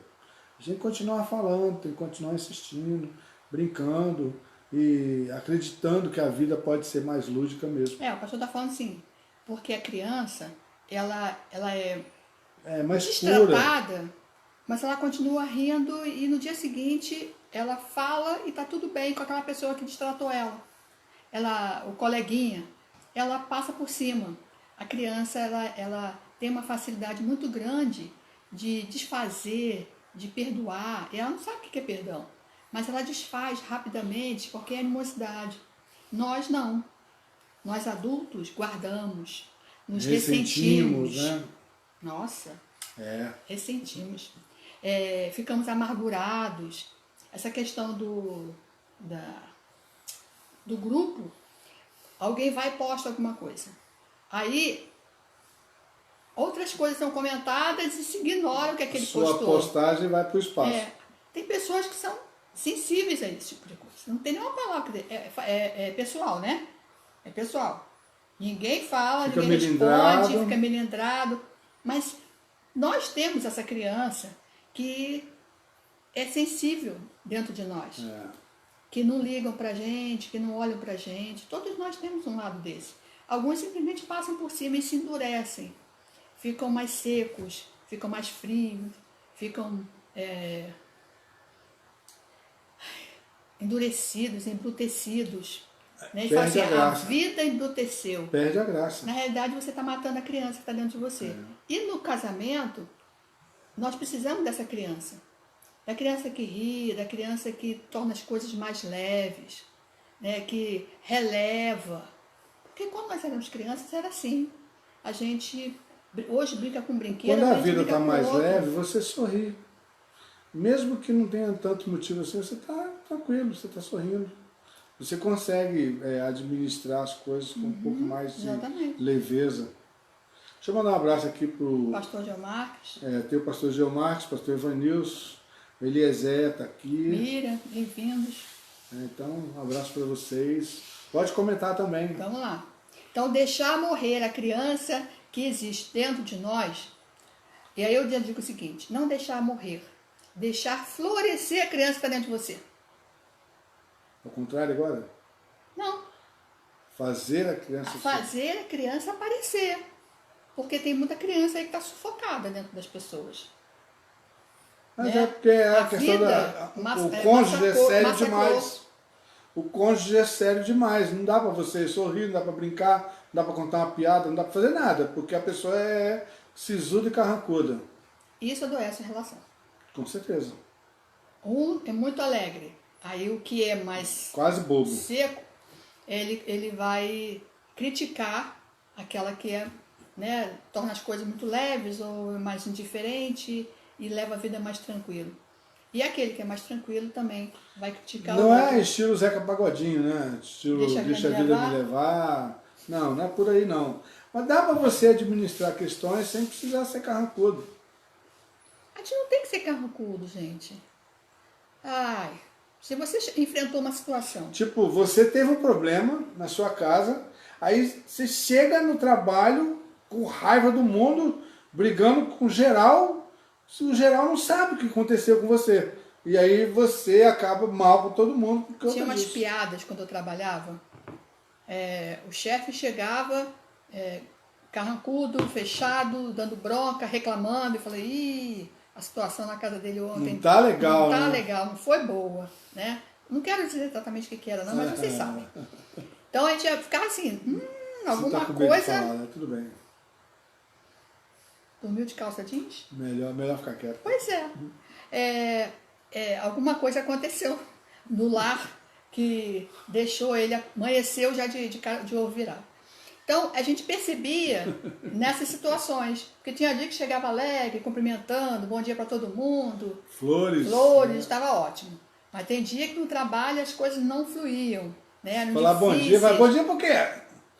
A gente continua falando, tem que continuar insistindo, brincando e acreditando que a vida pode ser mais lúdica mesmo. O pastor está falando assim, porque a criança, ela é É mais pura. destratada Mas ela continua rindo e no dia seguinte ela fala e tá tudo bem com aquela pessoa que destratou ela. O coleguinha, ela passa por cima. A criança, ela tem uma facilidade muito grande de desfazer, de perdoar. E ela não sabe o que é perdão, mas ela desfaz rapidamente qualquer animosidade. Nós não. Nós adultos guardamos, nos ressentimos. Né? Nossa, É. ressentimos. Ficamos amargurados. Essa questão do grupo, alguém vai e posta alguma coisa. Aí, outras coisas são comentadas e se ignora o que aquele postou. Sua postagem vai para o espaço. Tem pessoas que são sensíveis a esse tipo de coisa. Não tem nenhuma palavra. É pessoal, né? É pessoal. Ninguém fala, fica ninguém responde, fica melindrado. Mas nós temos essa criança que é sensível dentro de nós. Que não ligam pra gente, que não olham pra gente. Todos nós temos um lado desse. Alguns simplesmente passam por cima e se endurecem. Ficam mais secos, ficam mais frios, ficam endurecidos, embrutecidos. Né? E fala assim, a vida embruteceu. Perde a graça. Na realidade, você está matando a criança que está dentro de você. E no casamento, nós precisamos dessa criança. Da criança que ri, da criança que torna as coisas mais leves, né? Que releva. Porque quando nós éramos crianças, era assim. A gente hoje brinca com brinquedo. Quando a vida está mais leve, você sorri. Mesmo que não tenha tanto motivo assim, você está tranquilo, você está sorrindo. Você consegue administrar as coisas com um pouco mais de leveza. Deixa eu mandar um abraço aqui para o pastor Geomarques. Tem o pastor Geomarques, pastor Evanilson, o Eliezer está aqui. Mira, bem-vindos. Então, um abraço para vocês. Pode comentar também. Vamos lá. Então, deixar morrer a criança que existe dentro de nós. E aí eu digo o seguinte, não deixar morrer. Deixar florescer a criança que está dentro de você. Ao contrário agora? Não. Fazer a criança... Fazer a criança aparecer. Porque tem muita criança aí que está sufocada dentro das pessoas. Mas é porque a questão o cônjuge é sério demais. O cônjuge é sério demais. Não dá para você sorrir, não dá para brincar, não dá para contar uma piada, não dá para fazer nada. Porque a pessoa é sisuda e carrancuda. Isso adoece a relação. Com certeza. Um é muito alegre. Aí o que é mais quase bobo, seco, ele vai criticar aquela que é, né, torna as coisas muito leves ou mais indiferente e leva a vida mais tranquila. E aquele que é mais tranquilo também vai criticar o outro. Não é estilo Zeca Pagodinho, né? Estilo deixa a vida me levar. Não, não é por aí não. Mas dá para você administrar questões sem precisar ser carrancudo. A gente não tem que ser carrancudo, gente. Ai... Se você enfrentou uma situação... Tipo, você teve um problema na sua casa, aí você chega no trabalho com raiva do mundo, brigando com geral, se o geral não sabe o que aconteceu com você. E aí você acaba mal com todo mundo. Tinha umas piadas quando eu trabalhava. O chefe chegava, carrancudo, fechado, dando bronca, reclamando, e falei, ih... A situação na casa dele ontem não tá legal, não tá legal, não foi boa, né? Não quero dizer exatamente o que era, não, mas vocês sabem. Então a gente ia ficar assim, alguma coisa... Falar, né? Tudo bem. Dormiu de calça jeans? Melhor ficar quieto. Pois é. Alguma coisa aconteceu no lar que deixou ele, amanheceu já de ovo virado. Então, a gente percebia nessas situações, porque tinha dia que chegava alegre, cumprimentando, bom dia para todo mundo. Flores, estava ótimo. Mas tem dia que no trabalho as coisas não fluíam. Né? Falar difíceis. Bom dia, vai bom dia por quê?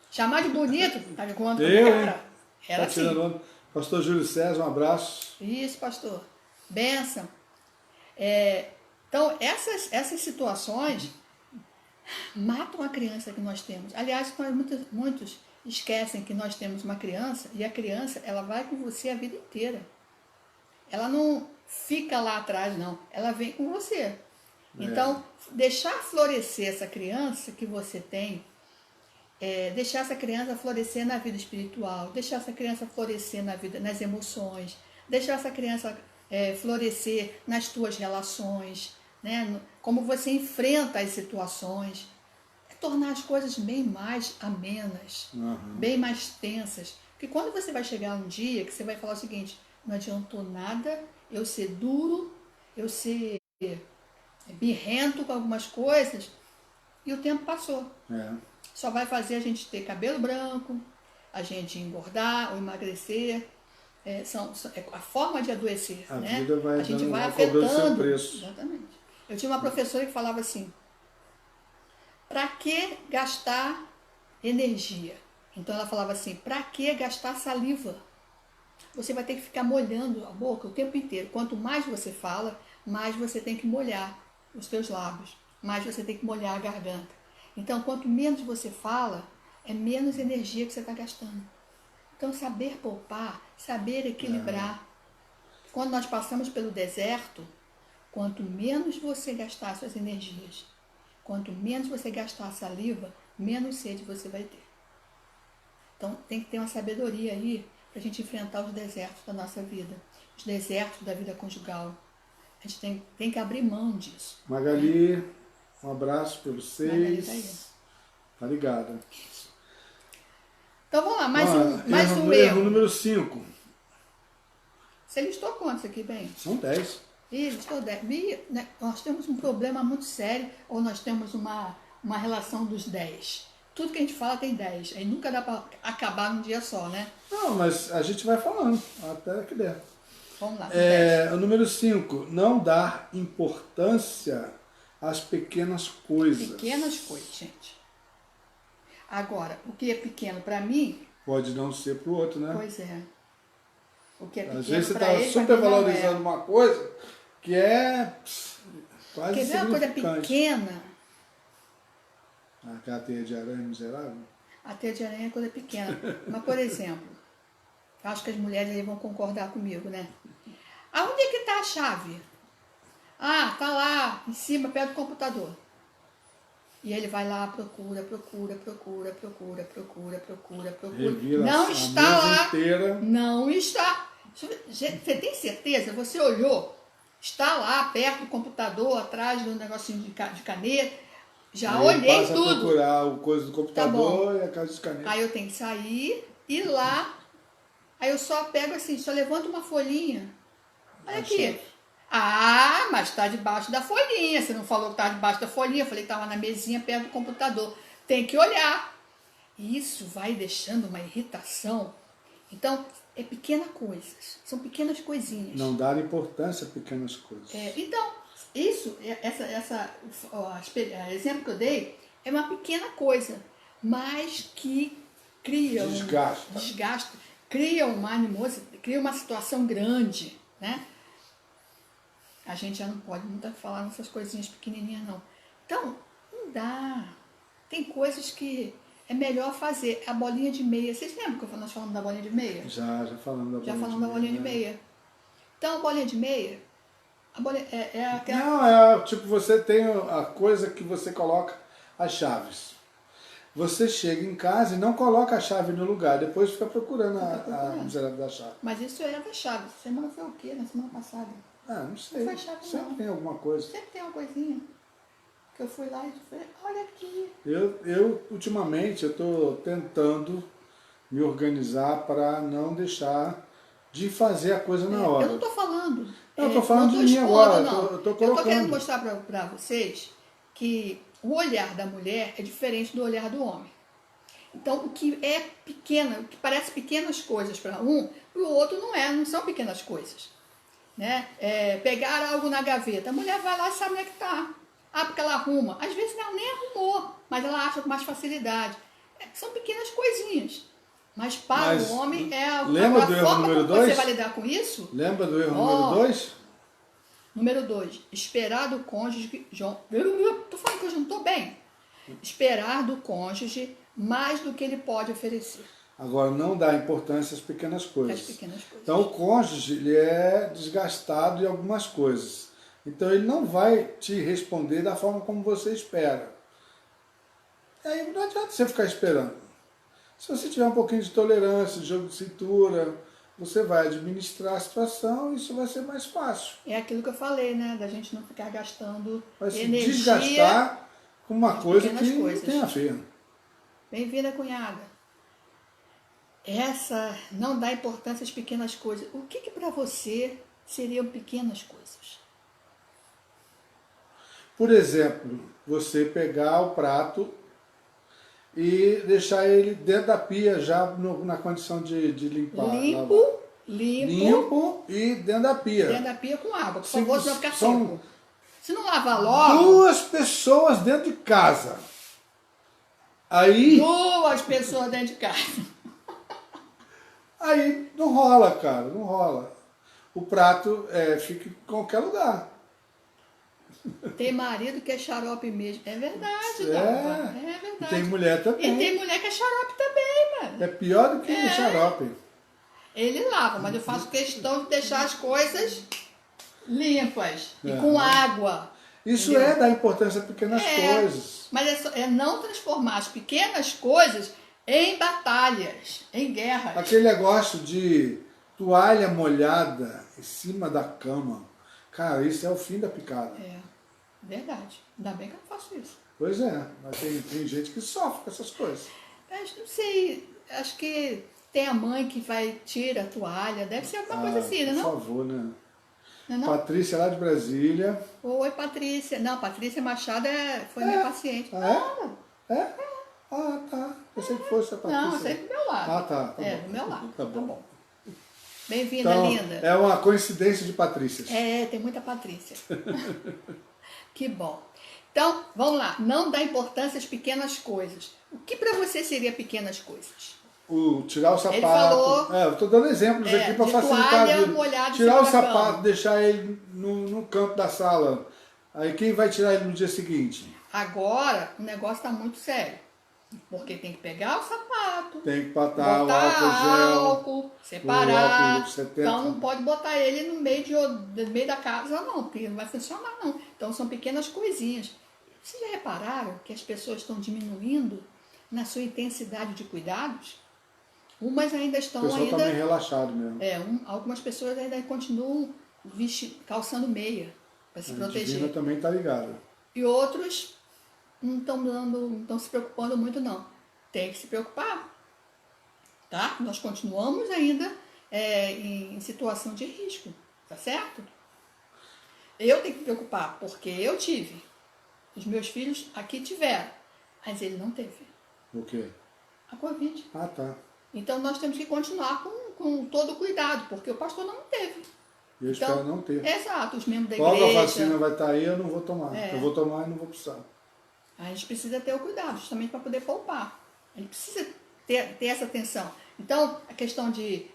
Chamar de bonito, tá me contando cara. Era assim. Pastor Júlio César, um abraço. Isso, pastor. Bênção. Então, essas situações matam a criança que nós temos. Aliás, muitos esquecem que nós temos uma criança e a criança ela vai com você a vida inteira. Ela não fica lá atrás, não. Ela vem com você. Então, deixar florescer essa criança que você tem, deixar essa criança florescer na vida espiritual, deixar essa criança florescer na vida, nas emoções, deixar essa criança florescer nas tuas relações, né? Como você enfrenta as situações, tornar as coisas bem mais amenas, bem mais tensas. Porque quando você vai chegar um dia que você vai falar o seguinte, não adiantou nada eu ser duro, eu ser birrento com algumas coisas, e o tempo passou. Só vai fazer a gente ter cabelo branco, a gente engordar ou emagrecer. É a forma de adoecer, A né? vida vai a gente dando, vai vai cobrando seu afetando. preço. Exatamente. Eu tinha uma professora que falava assim, para que gastar energia? Então ela falava assim, para que gastar saliva? Você vai ter que ficar molhando a boca o tempo inteiro. Quanto mais você fala, mais você tem que molhar os teus lábios, mais você tem que molhar a garganta. Então, quanto menos você fala, é menos energia que você está gastando. Então, saber poupar, saber equilibrar. Quando nós passamos pelo deserto, quanto menos você gastar suas energias, quanto menos você gastar saliva, menos sede você vai ter. Então, tem que ter uma sabedoria aí para a gente enfrentar os desertos da nossa vida, os desertos da vida conjugal. A gente tem que abrir mão disso. Magali, um abraço para vocês. Magali tá aí. Tá ligada. Então vamos lá, mais um erro. Número 5. Você listou quantos aqui, bem? São 10. Ih, listou 10. Nós temos um problema muito sério, ou nós temos uma relação dos 10. Tudo que a gente fala tem 10. Aí nunca dá para acabar num dia só, né? Não, mas a gente vai falando, até que der. Vamos lá. O número 5, não dar importância às pequenas coisas. Pequenas coisas, gente. Agora, o que é pequeno para mim... Pode não ser para o outro, né? Pois é. O que é pequeno às vezes você está super valorizando uma coisa que é quase quer ver uma coisa insignificante. pequena? Aquela teia de aranha miserável? A teia de aranha é coisa pequena. Mas, por exemplo, acho que as mulheres aí vão concordar comigo, né? Aonde é que está a chave? Ah, tá lá, em cima, perto do computador. E ele vai lá, procura. Revira Não está lá. Inteira. Não está. Você tem certeza? Você olhou? Está lá, perto do computador, atrás do negocinho de caneta. Já Aí olhei passa tudo. A procurar o coisa do computador Tá e a caixa de caneta. Aí eu tenho que sair, ir lá. Aí eu só pego assim, só levanto uma folhinha. Olha aqui. Ah, mas está debaixo da folhinha. Você não falou que estava debaixo da folhinha. Eu falei que estava na mesinha perto do computador. Tem que olhar. Isso vai deixando uma irritação. Então, é pequenas coisas. São pequenas coisinhas. Não dar importância a pequenas coisas. Então, isso, exemplo que eu dei, é uma pequena coisa, mas que cria desgasta, cria uma animosidade, cria uma situação grande, né? A gente já não pode muito falar nessas coisinhas pequenininhas, não. Então, não dá. Tem coisas que é melhor fazer. A bolinha de meia. Vocês lembram que nós falamos da bolinha de meia? Já falamos da bolinha de meia. Então, a bolinha de meia, é aquela... Não, tipo, você tem a coisa que você coloca as chaves. Você chega em casa e não coloca a chave no lugar, depois fica procurando a miserável da chave. Mas isso era da chave. Semana foi o quê? Na semana passada? Não sei. Não foi chave, Sempre não. tem alguma coisa. Sempre tem uma coisinha. Que eu fui lá e falei, olha aqui. Eu ultimamente, eu estou tentando me organizar para não deixar de fazer a coisa na hora. Eu não estou falando. Eu estou falando de mim agora. Eu estou colocando. Eu estou querendo mostrar para vocês que o olhar da mulher é diferente do olhar do homem. Então, o que é pequeno, o que parece pequenas coisas para um, para o outro não são pequenas coisas. Né? Pegar algo na gaveta, a mulher vai lá e sabe onde é que está. Ah, porque ela arruma. Às vezes ela nem arrumou, mas ela acha com mais facilidade. São pequenas coisinhas. Mas para o homem é a forma como você vai lidar com isso. Lembra do erro número 2? Número 2. Esperar do cônjuge... Estou falando que eu já não estou bem. Esperar do cônjuge mais do que ele pode oferecer. Agora, não dá importância às pequenas coisas. Pequenas coisas. Então, o cônjuge ele é desgastado em algumas coisas. Então, ele não vai te responder da forma como você espera. Aí não adianta você ficar esperando. Se você tiver um pouquinho de tolerância, de jogo de cintura, você vai administrar a situação e isso vai ser mais fácil. É aquilo que eu falei, né? Da gente não ficar gastando Vai se energia. desgastar com uma nas coisa que pequenas não coisas. tem a ver. Bem-vinda, cunhada. Essa não dá importância às pequenas coisas. O que para você seriam pequenas coisas? Por exemplo, você pegar o prato e deixar ele dentro da pia já na condição de limpar. Limpo E dentro da pia. dentro da pia com água, por favor, senão ficar São seco. Se não lavar logo, 2 pessoas dentro de casa. Aí 2 pessoas dentro de casa. Aí não rola, cara, não rola. O prato fica em qualquer lugar. Tem marido que é xarope mesmo. É verdade, Dalva. É E verdade. tem mulher também. E tem mulher que é xarope também, mano. É pior do que o xarope. Ele lava, mas eu faço questão de deixar as coisas limpas e com água. Isso Entendeu? dar importância a pequenas coisas. Mas é não transformar as pequenas coisas em batalhas, em guerras. Aquele negócio de toalha molhada em cima da cama. Cara, isso é o fim da picada. É, verdade. Ainda bem que eu não faço isso. Pois é, mas tem gente que sofre com essas coisas. Mas não sei, acho que tem a mãe que vai tirar a toalha, deve ser alguma coisa assim, né? Por Não? favor, né? Não, é não? Patrícia lá de Brasília. Oi, Patrícia. Não, Patrícia Machado foi minha paciente. Ah, é? Ah, tá. Pensei que fosse a Patrícia. Não, essa aí é do meu lado. Ah, tá. É, bom. do meu lado. Tá bom. Bem-vinda, Então, linda. é uma coincidência de Patrícias. É, tem muita Patrícia. Que bom. Então, vamos lá. Não dá importância às pequenas coisas. O que para você seria pequenas coisas? Tirar o sapato. Ele falou, eu estou dando exemplos aqui para de facilitar toalha a vida. molhada em Tirar cima o da sapato, cama. deixar ele no canto da sala. Aí quem vai tirar ele no dia seguinte? Agora, o negócio está muito sério. Porque tem que pegar o sapato, Tem que botar o botar álcool gel. álcool, separar. álcool 70. Então não pode botar ele no meio da casa, não, porque não vai funcionar, não. Então são pequenas coisinhas. Vocês já repararam que as pessoas estão diminuindo na sua intensidade de cuidados? Umas ainda O estão pessoal está meio relaxado mesmo. algumas pessoas ainda continuam calçando meia para se A proteger. Divina também está ligada. E outros não estão se preocupando muito, não. Tem que se preocupar. Tá? Nós continuamos ainda em situação de risco. Tá certo? Eu tenho que me preocupar, porque eu tive. Os meus filhos aqui tiveram. Mas ele não teve. O quê? A Covid. Ah, tá. Então nós temos que continuar com todo o cuidado, porque o pastor não teve. E eu espero não ter. Exato, os membros da Logo igreja. a vacina vai estar aí, eu não vou tomar. É. Eu vou tomar e não vou precisar. A gente precisa ter o cuidado, justamente para poder poupar. A gente precisa ter essa atenção. Então, a questão de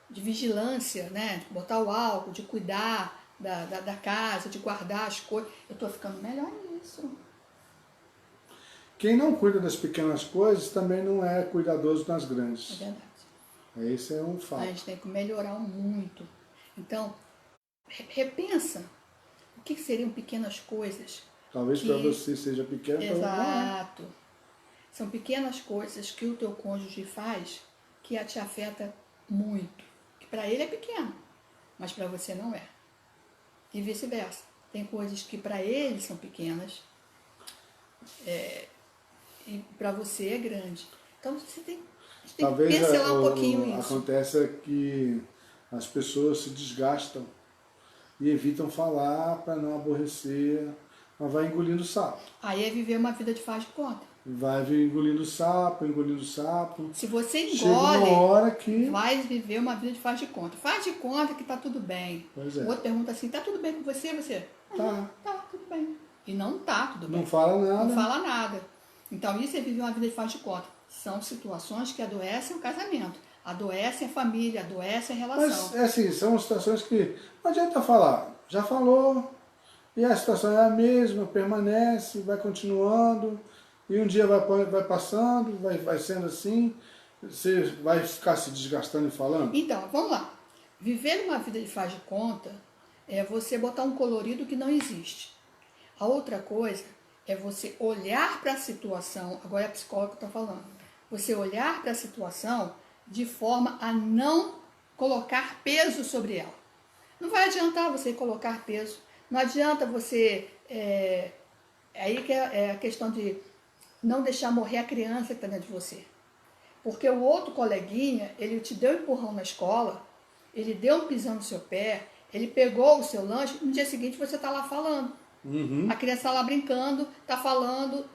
vigilância, né? Botar o álcool, de cuidar da casa, de guardar as coisas. Eu estou ficando melhor nisso. Quem não cuida das pequenas coisas também não é cuidadoso nas É grandes. verdade. Esse é um fato. A gente tem que melhorar muito. Então, repensa. O que seriam pequenas coisas? Talvez para você seja pequeno, para outro não é. Exato. São pequenas coisas que o teu cônjuge faz que te afeta muito. Que para ele é pequeno, mas para você não é. E vice-versa. Tem coisas que para ele são pequenas e para você é grande. Então você tem que Talvez pincelar um pouquinho isso. Acontece que as pessoas se desgastam e evitam falar para não aborrecer, mas vai engolindo sapo. Aí é viver uma vida de faz de conta. Vai engolindo sapo, engolindo sapo. Se você Chega uma engole, hora que... vai viver uma vida de faz de conta. Faz de conta que tá tudo bem. Pois é. O outro pergunta assim, tá tudo bem com você? Você? Tá. Tá, tudo bem. E não tá tudo bem. Não fala nada. Não fala nada. Então isso é viver uma vida de faz de conta. São situações que adoecem o casamento, adoecem a família, adoecem a relação. Mas, assim, são situações que não adianta falar. Já falou, e a situação é a mesma, permanece, vai continuando, e um dia vai passando, vai sendo assim, você vai ficar se desgastando e falando? Então, vamos lá. Viver uma vida de faz de conta é você botar um colorido que não existe. A outra coisa é você olhar para a situação, agora é a psicóloga que está falando, você olhar para a situação de forma a não colocar peso sobre ela. Não vai adiantar você colocar peso, não adianta você... aí que é a questão de não deixar morrer a criança que está dentro de você. Porque o outro coleguinha, ele te deu um empurrão na escola, ele deu um pisão no seu pé, ele pegou o seu lanche, no dia seguinte você está lá falando. A criança está lá brincando, está falando.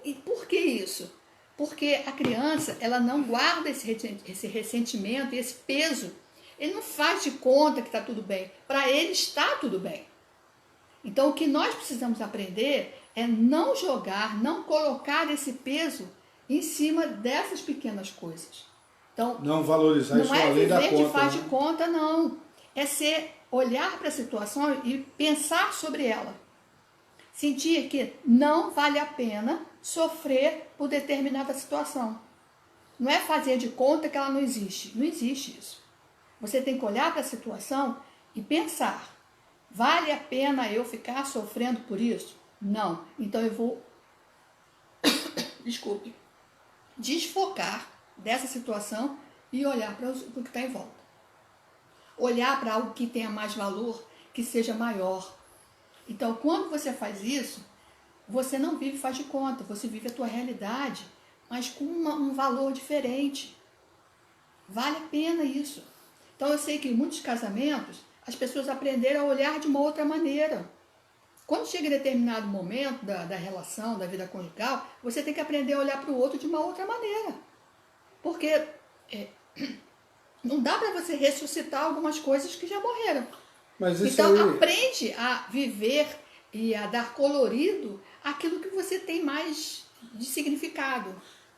E por que isso? Porque a criança, ela não guarda esse ressentimento e esse peso. Ele não faz de conta que está tudo bem. Para ele está tudo bem. Então, o que nós precisamos aprender é não jogar, não colocar esse peso em cima dessas pequenas coisas. Então, não valorizar isso além da conta. Não é viver de faz de conta, não. É olhar para a situação e pensar sobre ela. Sentir que não vale a pena sofrer por determinada situação. Não é fazer de conta que ela não existe. Não existe isso. Você tem que olhar para a situação e pensar. Vale a pena eu ficar sofrendo por isso? Não. Então eu vou, desculpe, desfocar dessa situação e olhar para o que está em volta. Olhar para algo que tenha mais valor, que seja maior. Então, quando você faz isso, você não vive faz de conta, você vive a tua realidade, mas com um valor diferente. Vale a pena isso. Então, eu sei que em muitos casamentos, as pessoas aprenderam a olhar de uma outra maneira. Quando chega em determinado momento da relação, da vida conjugal, você tem que aprender a olhar para o outro de uma outra maneira. Porque não dá para você ressuscitar algumas coisas que já morreram. Mas isso então, aí... aprende a viver e a dar colorido àquilo que você tem mais de significado.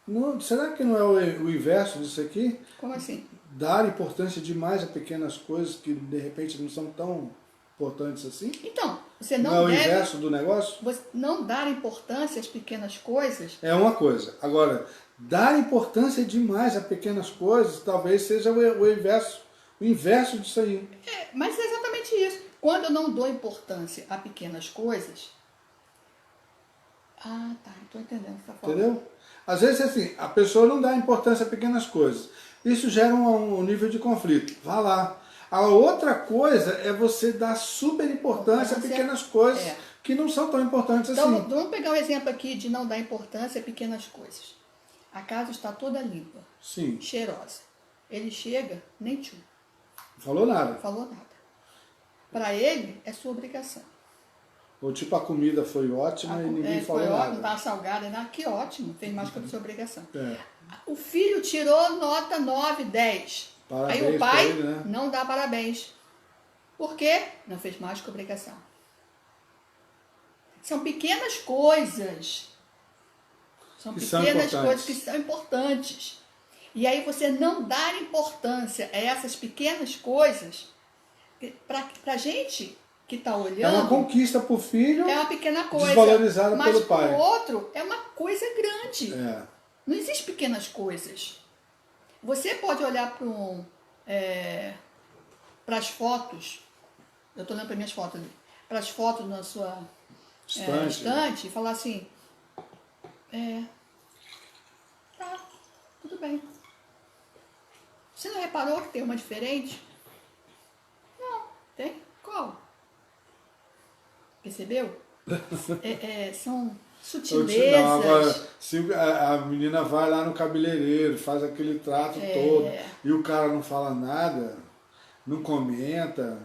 Não, será que não é o inverso disso aqui? Como assim? Dar importância demais a pequenas coisas que de repente não são tão importantes assim? Então, você não não é deve... o inverso do negócio? Você não dar importância às pequenas coisas... É uma coisa. Agora, dar importância demais a pequenas coisas talvez seja o inverso disso aí. Mas é exatamente isso. Quando eu não dou importância a pequenas coisas... Ah, tá. Estou entendendo o que você está falando. Entendeu? Às vezes, assim, a pessoa não dá importância a pequenas coisas. Isso gera um nível de conflito. Vá lá. A outra coisa é você dar super importância a pequenas coisas que não são tão importantes então, assim. Vamos pegar um exemplo aqui de não dar importância a pequenas coisas. A casa está toda limpa, Sim. cheirosa. Ele chega, nem tchum. Falou nada. Falou nada. Para ele, é sua obrigação. Ou tipo, a comida foi ótima e ninguém falou nada. Foi ótimo, estava salgada, né? Que ótimo, fez mais que a sua obrigação. É. O filho tirou nota 9, 10. Parabéns. Aí o pai ele, né? não dá parabéns. Por quê? Não fez mais que a obrigação. São pequenas coisas. São pequenas coisas que são importantes. E aí você não dar importância a essas pequenas coisas, para a gente que está olhando... É uma conquista para o filho, é uma pequena coisa, desvalorizada pelo pai. Mas para o outro é uma coisa grande. É. Não existem pequenas coisas. Você pode olhar para as fotos, eu estou olhando para minhas fotos ali, para as fotos na sua estante e falar assim, tá, tudo bem. Você não reparou que tem uma diferente? Não, tem? Qual? Percebeu? São sutilezas. Não, agora, se a menina vai lá no cabeleireiro, faz aquele trato todo, e o cara não fala nada, não comenta,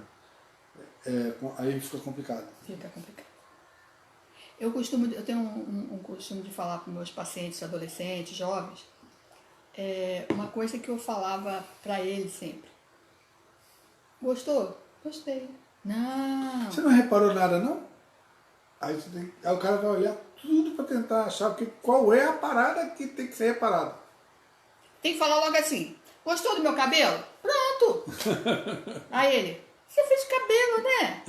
aí fica complicado. Fica complicado. Eu tenho um costume de falar para meus pacientes adolescentes, jovens, uma coisa que eu falava para eles sempre. Gostou? Gostei. Não. Você não reparou nada, não? Aí o cara vai olhar tudo para tentar achar qual é a parada que tem que ser reparada. Tem que falar logo assim, gostou do meu cabelo? Pronto! Aí ele, você fez cabelo, né?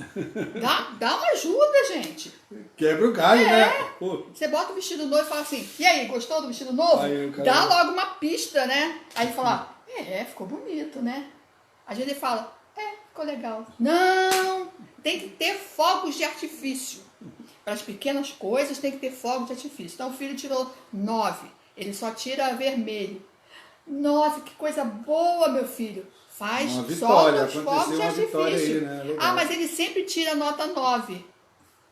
Dá uma ajuda, gente. Quebra o galho, né? Pô. Você bota o vestido novo e fala assim, e aí, gostou do vestido novo? Aí, dá logo uma pista, né? Aí ele fala, ficou bonito, né? A gente fala, ficou legal. Não, tem que ter fogos de artifício. Para as pequenas coisas tem que ter fogos de artifício. Então o filho tirou 9, ele só tira vermelho. Nossa, que coisa boa, meu filho. Faz, Uma vitória, solta os fogos de aconteceu uma vitória artifício. aí, né? Legal. Mas ele sempre tira nota 9.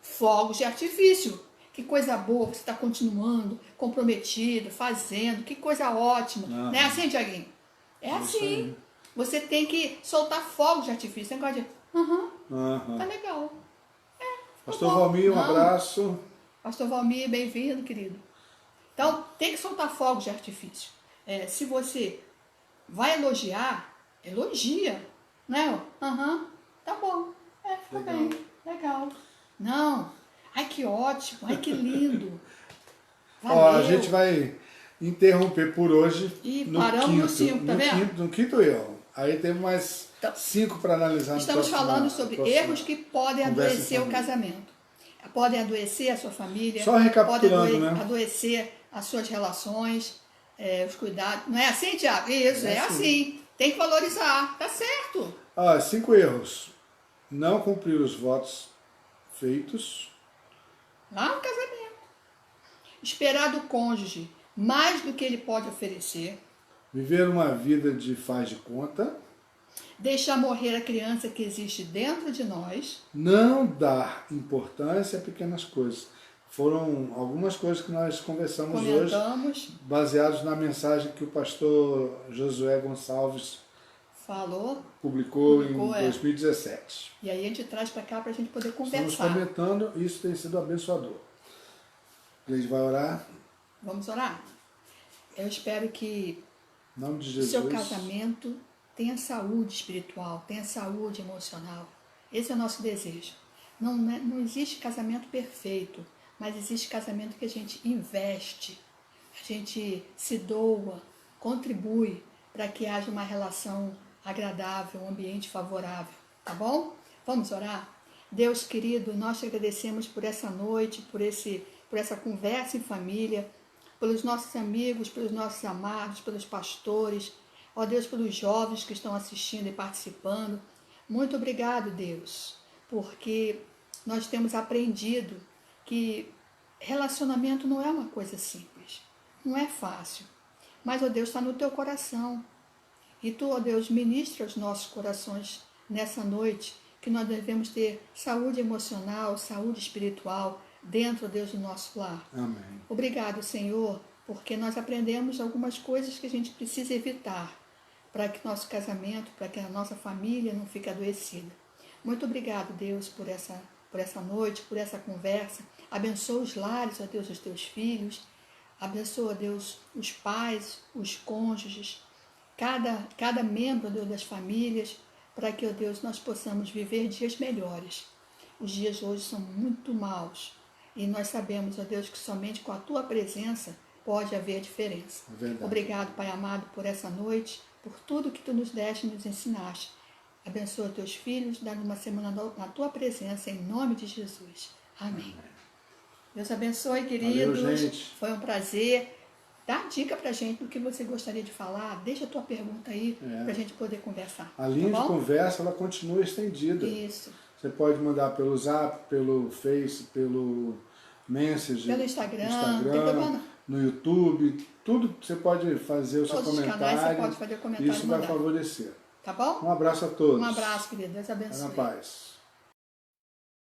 Fogos de artifício. Que coisa boa, você está continuando, comprometido, fazendo, que coisa ótima. Aham. Não é assim, Tiaguinho? É Isso assim. aí. Você tem que soltar fogos de artifício. Você gosta de, Aham. tá legal. Pastor bom. Valmir, um Não. abraço. Pastor Valmir, bem-vindo, querido. Então, tem que soltar fogos de artifício. Se você vai elogiar, elogia. Né? Tá bom. Ficou Legal. bem. Legal. Não. Ai, que ótimo. Ai, que lindo. Valeu. Ó, a gente vai interromper por hoje E no paramos quinto. no 5, tá vendo? No quinto erro. Aí temos mais Então, 5 para analisar. Estamos falando sobre erros que podem conversa em adoecer o família. casamento. Podem adoecer a sua família. Só recapitulando, podem né? adoecer as suas relações, os cuidados. Não é assim, Tiago? Isso, é assim. Tem que valorizar. Tá certo. 5 erros. Não cumprir os votos feitos. Lá no casamento. Esperar do cônjuge mais do que ele pode oferecer. Viver uma vida de faz de conta. Deixar morrer a criança que existe dentro de nós. Não dar importância a pequenas coisas. Foram algumas coisas que nós conversamos hoje, baseados na mensagem que o pastor Josué Gonçalves publicou em 2017. E aí a gente traz para cá para a gente poder conversar. Estamos comentando, isso tem sido abençoador. A gente vai orar. Vamos orar? Eu espero que Em nome de o Jesus. seu casamento tenha saúde espiritual, tenha saúde emocional. Esse é o nosso desejo. Não existe casamento perfeito, mas existe casamento que a gente investe, a gente se doa, contribui para que haja uma relação agradável, um ambiente favorável, tá bom? Vamos orar? Deus querido, nós te agradecemos por essa noite, por essa conversa em família, pelos nossos amigos, pelos nossos amados, pelos pastores, ó Deus, pelos jovens que estão assistindo e participando. Muito obrigado, Deus, porque nós temos aprendido que relacionamento não é uma coisa simples, não é fácil, mas, ó Deus, está no teu coração. E tu, ó Deus, ministra os nossos corações nessa noite, que nós devemos ter saúde emocional, saúde espiritual dentro, ó Deus, do nosso lar. Amém. Obrigado, Senhor, porque nós aprendemos algumas coisas que a gente precisa evitar para que nosso casamento, para que a nossa família não fique adoecida. Muito obrigado, Deus, por essa noite, por essa conversa. Abençoa os lares, ó Deus, dos teus filhos. Abençoa, Deus, os pais, os cônjuges, cada membro, ó Deus, das famílias, para que, ó Deus, nós possamos viver dias melhores. Os dias hoje são muito maus e nós sabemos, ó Deus, que somente com a tua presença pode haver diferença. Verdade. Obrigado, Pai amado, por essa noite, por tudo que tu nos deste e nos ensinaste. Abençoa teus filhos, dá-nos uma semana na tua presença, em nome de Jesus. Amém. Deus abençoe, queridos. Valeu, gente. Foi um prazer. Dá dica pra gente do que você gostaria de falar. Deixa a tua pergunta aí pra gente poder conversar. A linha tá de bom? conversa, ela continua estendida. Isso. Você pode mandar pelo Zap, pelo Face, pelo Messenger, Pelo Instagram, não tem problema não. no YouTube, tudo que você pode fazer o seu Todos os comentário. canais você pode fazer comentário Isso e vai mandar. favorecer. Tá bom? Um abraço a todos. Um abraço, querido. Deus Fica abençoe. na paz.